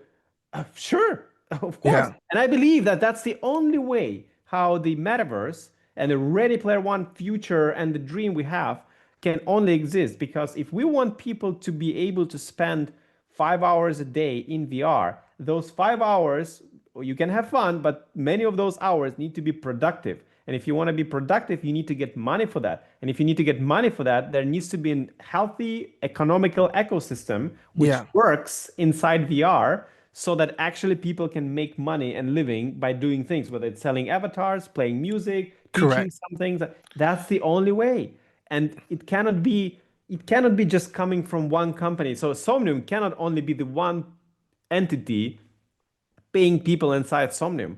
sure, of course. Yeah. And I believe that that's the only way how the metaverse and the Ready Player One future and the dream we have can only exist. Because if we want people to be able to spend 5 hours a day in VR, those 5 hours, you can have fun, but many of those hours need to be productive. And if you want to be productive, you need to get money for that. And if you need to get money for that, there needs to be a healthy economical ecosystem which Yeah. works inside VR so that actually people can make money and living by doing things, whether it's selling avatars, playing music, teaching Correct. something. That's the only way. And it cannot be just coming from one company. So Somnium cannot only be the one entity paying people inside Somnium.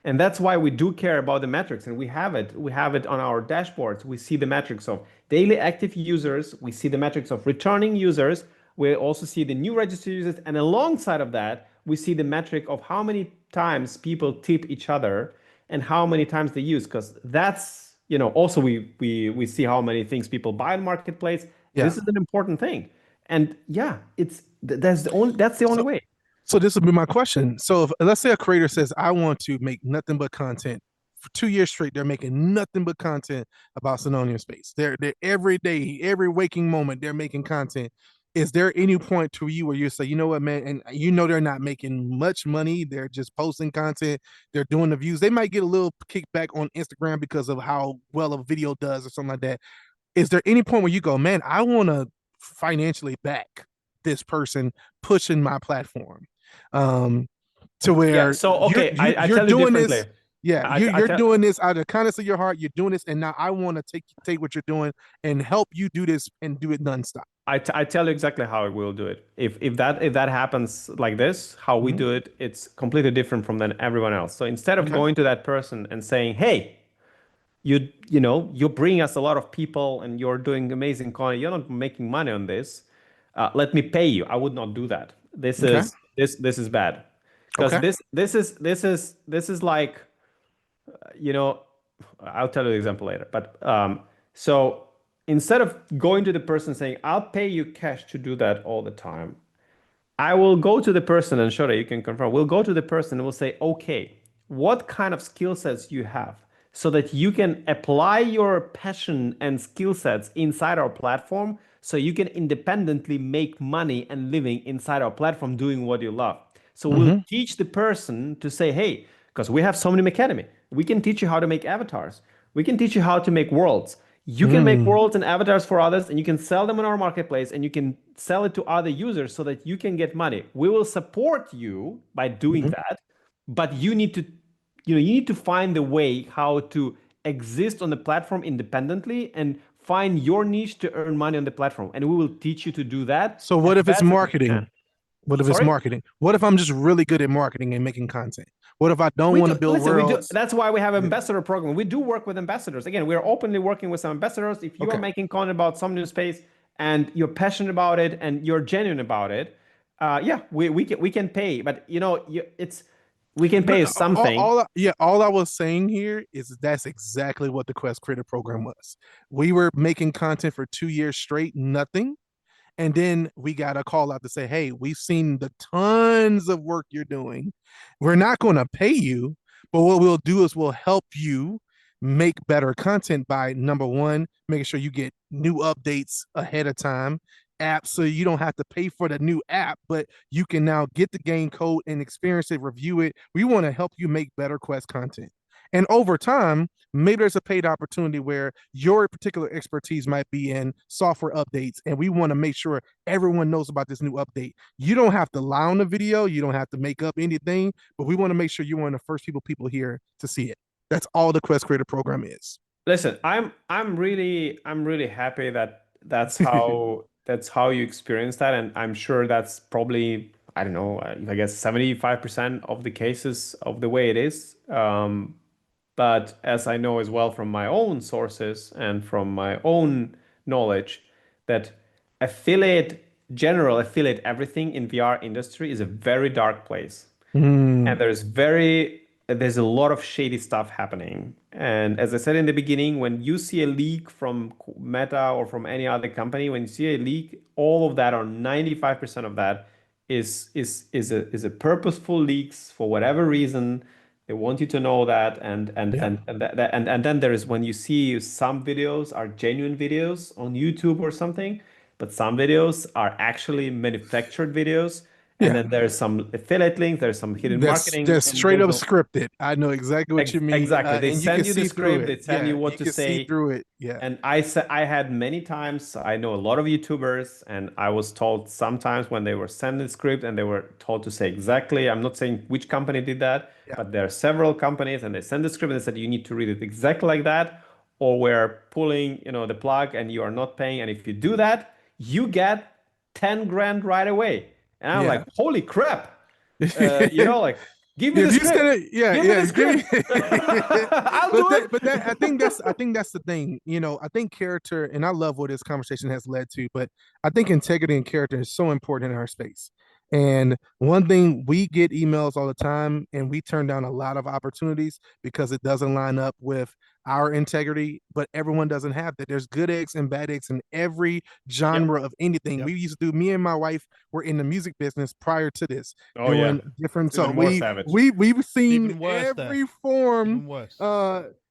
And that's why we do care about the metrics, and we have it. We have it on our dashboards. We see the metrics of daily active users. We see the metrics of returning users. We also see the new registered users. And alongside of that, we see the metric of how many times people tip each other and how many times they use. Because that's, also we see how many things people buy in marketplace. Yeah. This is an important thing. And yeah, that's the only So way. So this would be my question. So if, let's say a creator says, I want to make nothing but content. For 2 years straight, they're making nothing but content about Synonium Space. They're every day, every waking moment, they're making content. Is there any point to you where you say, you know what, man, and they're not making much money, they're just posting content, they're doing the views. They might get a little kickback on Instagram because of how well a video does or something like that. Is there any point where you go, man, I want to financially back this person pushing my platform? To Yeah. where So okay, I you're tell you doing differently. this, yeah, I, I you're tell doing this out of the kindness of your heart. You're doing this, and now I want to take what you're doing and help you do this and do it nonstop. I tell you exactly how I will do it. If that happens like this, how we Mhm. do it, it's completely different from than everyone else. So instead of Okay. going to that person and saying, "Hey, you bring us a lot of people and you're doing amazing content. You're not making money on this. Let me pay you." I would not do that. This Okay. is this is bad, because Okay. this is like, you know, I'll tell you the example later. But so instead of going to the person saying, "I'll pay you cash to do that all the time," I will go to the person, and Shota, you can confirm. We'll go to the person and we'll say, "Okay, what kind of skill sets you have so that you can apply your passion and skill sets inside our platform so you can independently make money and living inside our platform doing what you love." So we'll Mm-hmm. teach the person to say, "Hey, because we have Somnium Academy, we can teach you how to make avatars. We can teach you how to make worlds. You can make Mm. worlds and avatars for others, and you can sell them on our marketplace, and you can sell it to other users so that you can get money. We will support you by doing Mm-hmm. that, but you need to find the way how to exist on the platform independently and find your niche to earn money on the platform, and we will teach you to do that So as what if it's best as we can." marketing? What if it's Sorry? marketing? What if I'm just really good at marketing and making content? What if I don't We want do to build listen. We do. worlds? That's why we have an Yeah. ambassador program. We do work with ambassadors. Again, we are openly working with some ambassadors. If you are Okay. making content about some new space and you're passionate about it and you're genuine about it, yeah, we can pay. But we can No, pay you something. all I was saying here is that's exactly what the Quest Creator Program was. We were making content for 2 years straight, nothing. And then we got a call out to say, hey, we've seen the tons of work you're doing. We're not going to pay you, but what we'll do is we'll help you make better content by number one, making sure you get new updates ahead of time, apps, so you don't have to pay for the new app, but you can now get the game code and experience it, review it. We want to help you make better Quest content. And over time, maybe there's a paid opportunity where your particular expertise might be in software updates, and we want to make sure everyone knows about this new update. You don't have to lie on the video, you don't have to make up anything, but we want to make sure you're one of the first people here to see it. That's all the Quest Creator Program is. Listen, I'm really happy that that's how you experience that, and I'm sure that's probably I don't know, I guess 75% of the cases of the way it is. But as I know as well from my own sources and from my own knowledge, that affiliate, general affiliate everything in VR industry is a very dark place. And Mm, there's a lot of shady stuff happening. And as I said in the beginning, when you see a leak from Meta or from any other company, when you see a leak, all of that or 95% of that is a purposeful leaks for whatever reason. They want you to know that. yeah, And then there is when you see some videos are genuine videos on YouTube or something, but some videos are actually manufactured videos. And yeah. then there's some affiliate links, there's some hidden marketing, That's and straight there's up a, scripted. I know exactly what you mean, exactly. They and you can send you the see through script, it. they tell Yeah, you what you to can see say. through it. Yeah, And I said I had many times, I know a lot of YouTubers, and I was told sometimes when they were sent the script and they were told to say exactly, I'm not saying which company did that, yeah, but there are several companies and they send the script and they said you need to read it exactly like that, or we're pulling, the plug and you are not paying. And if you do that, you get 10 grand right away. And I'm like, yeah. holy crap. Like, give me the If you script. said it, yeah, Give me the yeah, give me. script. I'll but do that, it. but that, I think that's the thing. I think character, and I love what this conversation has led to. But I think integrity and character is so important in our space. And one thing, we get emails all the time, and we turn down a lot of opportunities because it doesn't line up with our integrity. But everyone doesn't have that. There's good eggs and bad eggs in every Yep. genre of anything. Yep. We used to do. Me and my wife were in the music business prior to this, Oh yeah. doing different. It's So even more savage. we've seen Even worse there. every form. Even worse.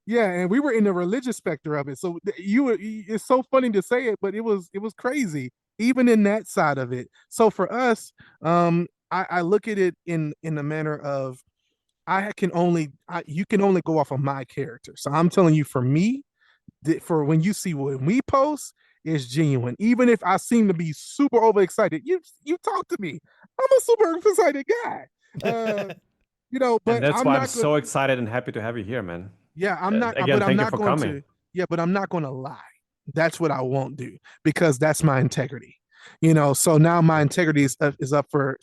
Yeah, and we were in the religious spectrum of it. So it's so funny to say it, but it was crazy even in that side of it. So for us, I look at it in the manner of you can only go off of my character. So I'm telling you, for me, for when you see when we post, it's genuine. Even if I seem to be super overexcited, you talk to me. I'm a super excited guy. Uh, And but that's I'm why I'm not gonna. so excited and happy to have you here, man. Yeah, I'm not. Again, But I'm thank you not for going coming. to. Yeah, but I'm not going to lie. That's what I won't do because that's my integrity. So now my integrity is up for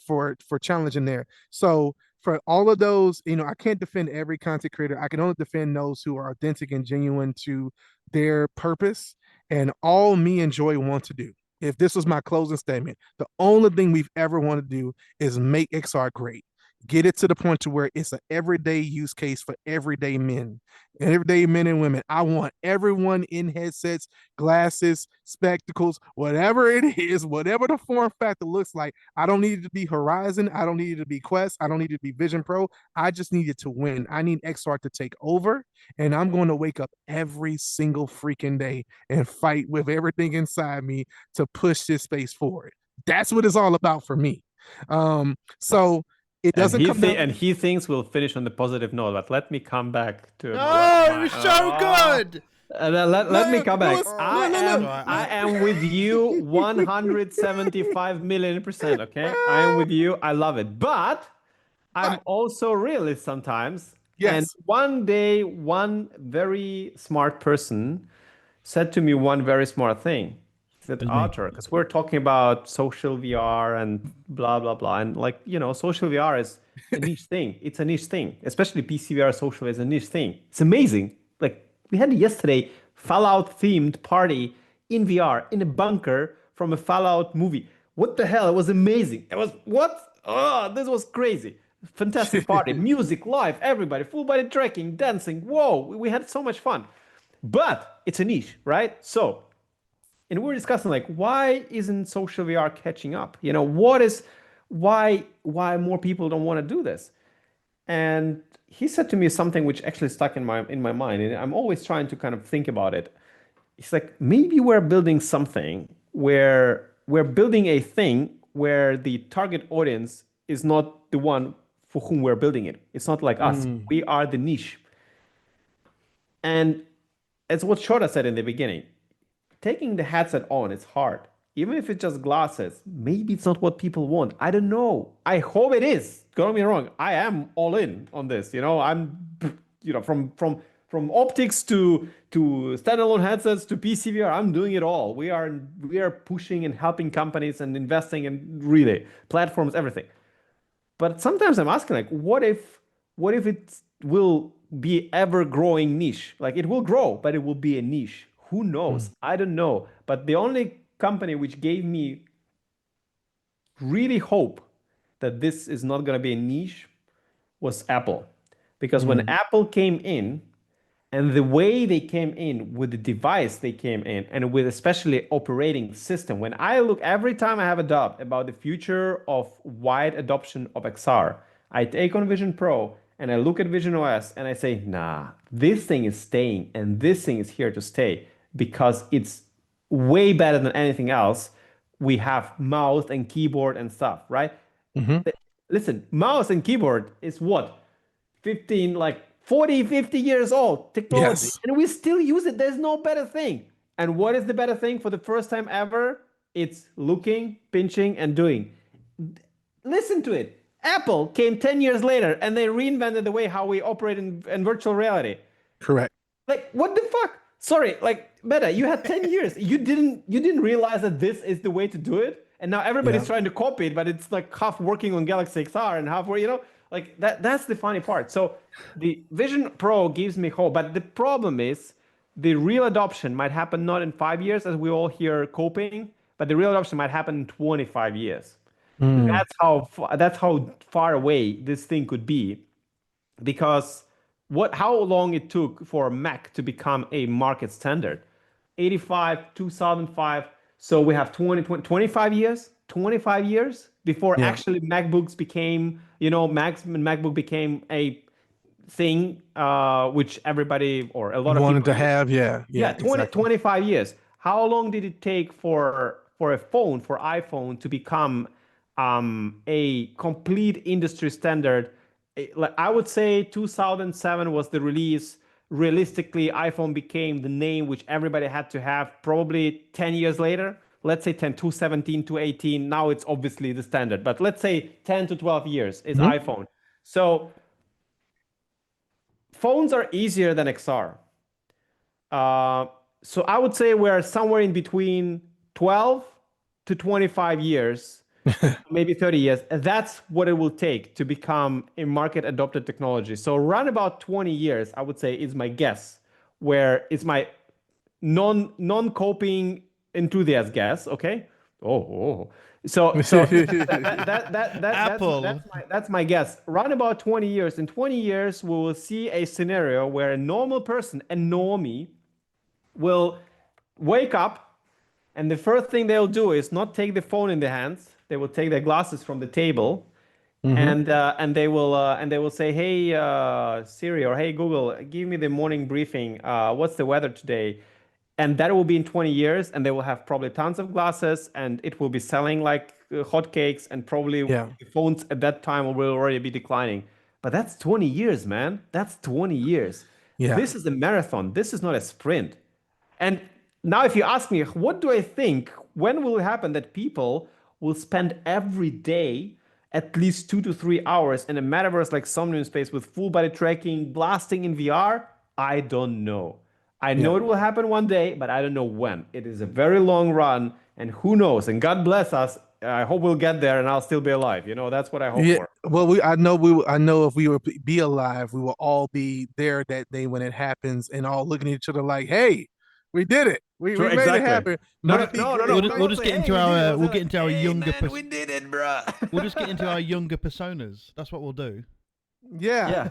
challenging there. So for all of those, I can't defend every content creator. I can only defend those who are authentic and genuine to their purpose and all me and Joy want to do. If this was my closing statement, the only thing we've ever wanted to do is make XR great. Get it to the point to where it's an everyday use case for everyday men, everyday men and women. I want everyone in headsets, glasses, spectacles, whatever it is, whatever the form factor looks like. I don't need it to be Horizon. I don't need it to be Quest. I don't need it to be Vision Pro. I just need it to win. I need XR to take over, and I'm going to wake up every single freaking day and fight with everything inside me to push this space forward. That's what it's all about for me. So it And doesn't come down. he thinks we'll finish on the positive note, but let me come back to No, it my was so good. let me Look, come back. Lewis, look. I am with you 175 million%, okay? I am with you. I love it. But I'm But also realist sometimes. And yes, one day, one very smart person said to me one very smart thing. He said, It was me. Artur, because we're talking about social VR and blah, blah, blah. And like, social VR is a niche thing. It's a niche thing, especially PC VR social is a niche thing. It's amazing. Like we had yesterday Fallout themed party in VR in a bunker from a Fallout movie. What the hell? It was amazing. It was what? Oh, this was crazy. Fantastic party. Music, live, everybody, full body tracking, dancing. Whoa, we had so much fun. But it's a niche, right? So, and we're discussing like why isn't social VR catching up? Why more people don't want to do this? And he said to me something which actually stuck in my mind, and I'm always trying to kind of think about it. It's like maybe we're building something where we're building a thing where the target audience is not the one for whom we're building it. It's not like us. Mm. We are the niche. And it's what Shota said in the beginning. Taking the headset on is hard. Even if it's just glasses, maybe it's not what people want. I don't know. I hope it is. Don't get me wrong. I am all in on this. I'm, from optics to standalone headsets to PCVR. I'm doing it all. We are pushing and helping companies and investing in really platforms, everything. But sometimes I'm asking, like, what if it will be ever growing niche? Like it will grow, but it will be a niche. Who knows? I don't know. But the only company which gave me really hope that this is not going to be a niche was Apple. Because when Apple came in, and the way they came in with the device they came in, and with especially operating system, when I look every time I have a doubt about the future of wide adoption of XR, I take on Vision Pro and I look at Vision OS and I say, nah, this thing is staying and this thing is here to stay because it's way better than anything else. We have mouse and keyboard and stuff, right? Listen, mouse and keyboard is what? 15, like 40, 50 years old technology. Yes. And we still use it. There's no better thing. And what is the better thing for the first time ever? It's looking, pinching, and doing. Listen to it. Apple came 10 years later and they reinvented the way how we operate in virtual reality. Correct. Like, what the fuck? Sorry, like Meta, you had 10 years. You didn't realize that this is the way to do it. And now everybody's trying to copy it, but it's like half working on Galaxy XR and half, like that's the funny part. So the Vision Pro gives me hope, but the problem is the real adoption might happen not in 5 years as we all hear coping, but the real adoption might happen in 25 years. That's how far away this thing could be, because how long it took for Mac to become a market standard. 85, 2005. So we have 25 years, 25 years before actually MacBooks became, MacBook became a thing which everybody or a lot of wanted people to have. Yeah, 25 years. How long did it take for a phone, for iPhone to become a complete industry standard? Like I would say 2007 was the release. Realistically, iPhone became the name which everybody had to have probably 10 years later. Let's say 10 to 17 to 18. Now it's obviously the standard, but let's say 10 to 12 years is iPhone. So phones are easier than XR. So I would say we're somewhere in between 12 to 25 years, maybe 30 years. And that's what it will take to become a market adopted technology. So around about 20 years, I would say is my guess, where it's my non-coping enthusiast guess. Okay. So Apple. that's my guess. Around about 20 years. In 20 years, we will see a scenario where a normal person, a normie, will wake up, and the first thing they'll do is not take the phone in their hands. They will take their glasses from the table, and they will say, "Hey Siri or Hey Google, give me the morning briefing. What's the weather today?" And that will be in 20 years, and they will have probably tons of glasses, and it will be selling like hotcakes, and probably the phones at that time will already be declining. But that's 20 years, man. That's 20 years. Yeah. This is a marathon. This is not a sprint. And now, if you ask me, what do I think? When will it happen that people will spend every day at least 2 to 3 hours in a metaverse like Somnium Space with full body tracking, blasting in VR? I don't know. I know it will happen one day, but I don't know when. It is a very long run, and who knows? And God bless us. I hope we'll get there, and I'll still be alive. That's what I hope for. Well, I know if we were be alive, we will all be there that day when it happens, and all looking at each other like, "Hey, we did it. We made it happen." No. We'll just get into our younger. We did it, bro. We'll just get into our younger personas. That's what we'll do. Yeah.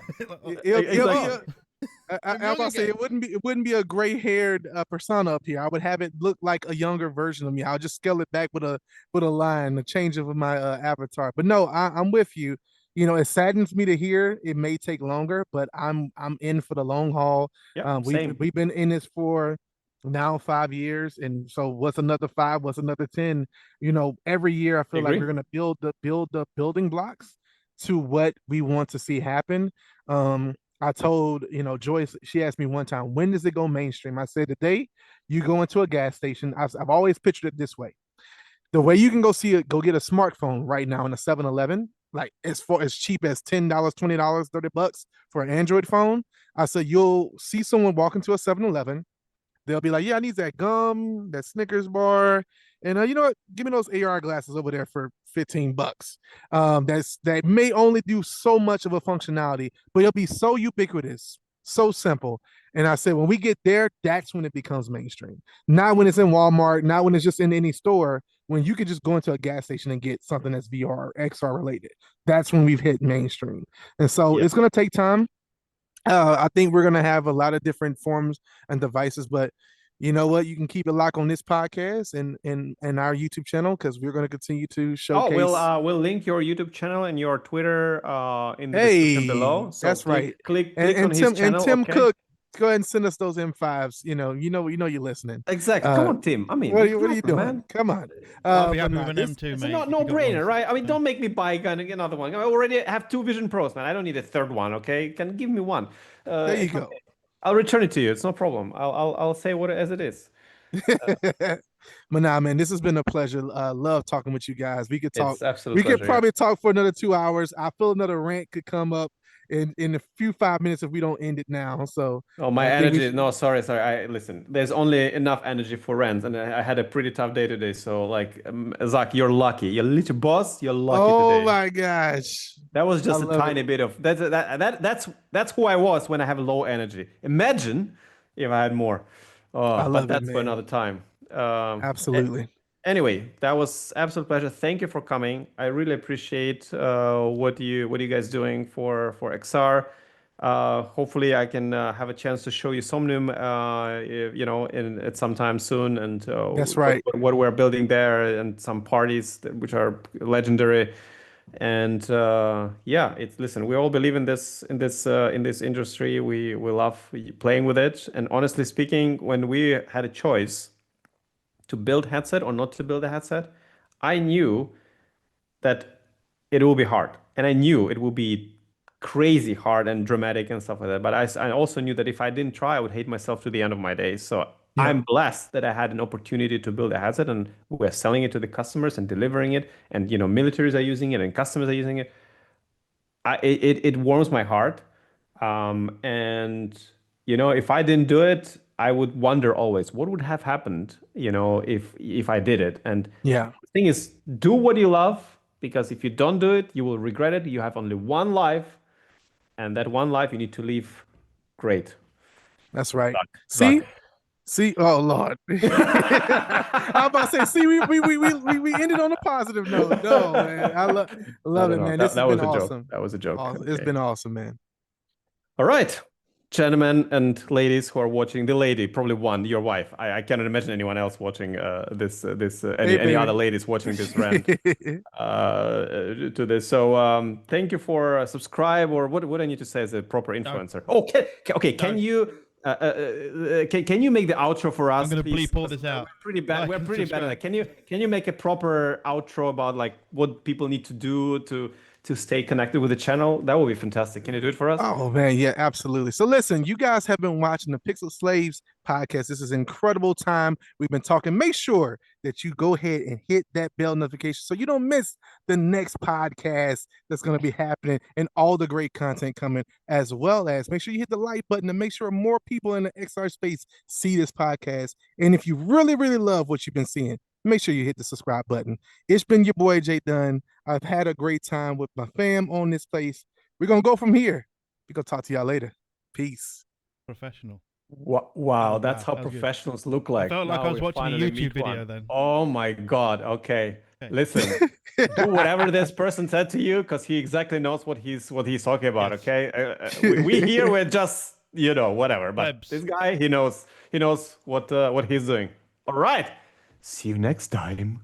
I was say it wouldn't be a gray-haired persona up here. I would have it look like a younger version of me. I'll just scale it back with a line, a change of my avatar. But no, I'm with you. It saddens me to hear it may take longer, but I'm in for the long haul. We've been in this for now 5 years, and so what's another 5? What's another 10? Every year I feel like we're gonna build the building blocks to what we want to see happen. I told, Joyce, she asked me one time, when does it go mainstream? I said, the day you go into a gas station, I've always pictured it this way. The way you can go get a smartphone right now in a 7-Eleven, like as cheap as $10, $20, $30 for an Android phone. I said, you'll see someone walk into a 7-Eleven, They'll be like, yeah, I need that gum, that Snickers bar, and you know what? Give me those AR glasses over there for $15. That may only do so much of a functionality, but it'll be so ubiquitous, so simple. And I said, when we get there, that's when it becomes mainstream. Not when it's in Walmart, not when it's just in any store. When you could just go into a gas station and get something that's VR or XR related, that's when we've hit mainstream. And so Yeah. it's going to take time. I think we're gonna have a lot of different forms and devices, but you know what? You can keep it locked on this podcast and our YouTube channel because we're gonna continue to Oh, showcase. we'll link your YouTube channel and your Twitter in the description below. Hey, So that's right. click on his channel. Tim Okay. Cook, go ahead and send us those M5s. You know you're listening. Exactly. Come on, Tim. I mean, What are you exactly, doing? man. Come on. I'll be But happy nah, with an this- M2, It's mate. not if you got no-brainer, one. right? I mean, Yeah. don't make me buy another one. I already have 2 Vision Pros, man. I don't need a third one. Okay, can give me one. There you It's go. okay. I'll return it to you. It's no problem. I'll say what as it is. But nah, man, this has been a pleasure. Love talking with you guys. We could talk. It's absolute We pleasure. could probably talk for another 2 hours. I feel another rant could come up in a few 5 minutes if we don't end it now. So Oh, my I think we energy. should- No, sorry. I listen. There's only enough energy for rent, and I had a pretty tough day today. So, like, Zach, you're lucky. You're little boss. You're lucky Oh today. my gosh. That was I just a love tiny it. bit of that's who I was when I have low energy. Imagine if I had more. I But love it, that's for man. another time. Absolutely. Anyway, that was absolute pleasure. Thank you for coming. I really appreciate what you guys doing for XR. Hopefully, I can have a chance to show you Somnium, in at some time soon, and That's right. what we're building there, and some parties which are legendary. And yeah, it's listen. We all believe in this industry. We love playing with it. And honestly speaking, when we had a choice to build headset or not to build a headset, I knew that it will be hard, and I knew it would be crazy hard and dramatic and stuff like that. But I also knew that if I didn't try, I would hate myself to the end of my days. So Yeah. I'm blessed that I had an opportunity to build a headset, and we're selling it to the customers and delivering it, and militaries are using it and customers are using it. It warms my heart. And if I didn't do it, I would wonder always what would have happened, if I did it. And Yeah. the thing is, do what you love, because if you don't do it, you will regret it. You have only one life, and that one life you need to live great. That's right. Suck. See, oh Lord. I'm about to say, see, we ended on a positive note. No, man. I love it, No, man. that This has was been a joke. awesome. That was a joke. Awesome. It's Okay. been awesome, man. All right, gentlemen and ladies who are watching, the lady, probably one, your wife. I cannot imagine anyone else watching any baby. other ladies watching this rant to this. So thank you for subscribe, or what I need to say as a proper influencer. Oh, okay. Can you can you make the outro for us? I'm gonna please? bleep all this out. We're pretty bad. Like We're and pretty bad at subscribe. that. Can you make a proper outro about like what people need to do to stay connected with the channel? That would be fantastic. Can you do it for us? Oh man, yeah, absolutely. So listen, you guys have been watching the Pixel Slaves podcast. This is an incredible time. We've been talking. Make sure that you go ahead and hit that bell notification so you don't miss the next podcast that's going to be happening and all the great content coming, as well as make sure you hit the like button to make sure more people in the XR space see this podcast. And if you really, really love what you've been seeing, make sure you hit the subscribe button. It's been your boy Jay Dunn. I've had a great time with my fam on this place. We're going to go from here. We're going to talk to y'all later. Peace. Professional. Wow, that's how that was good. professionals look like. felt like Now I was we watching a finally YouTube meet video one. then. Oh my God. Okay. Okay. Listen, do whatever this person said to you, because he exactly knows what he's talking about. Yes. Okay. We here, we're just, whatever. But Plebs. this guy, he knows what he's doing. All right. See you next time.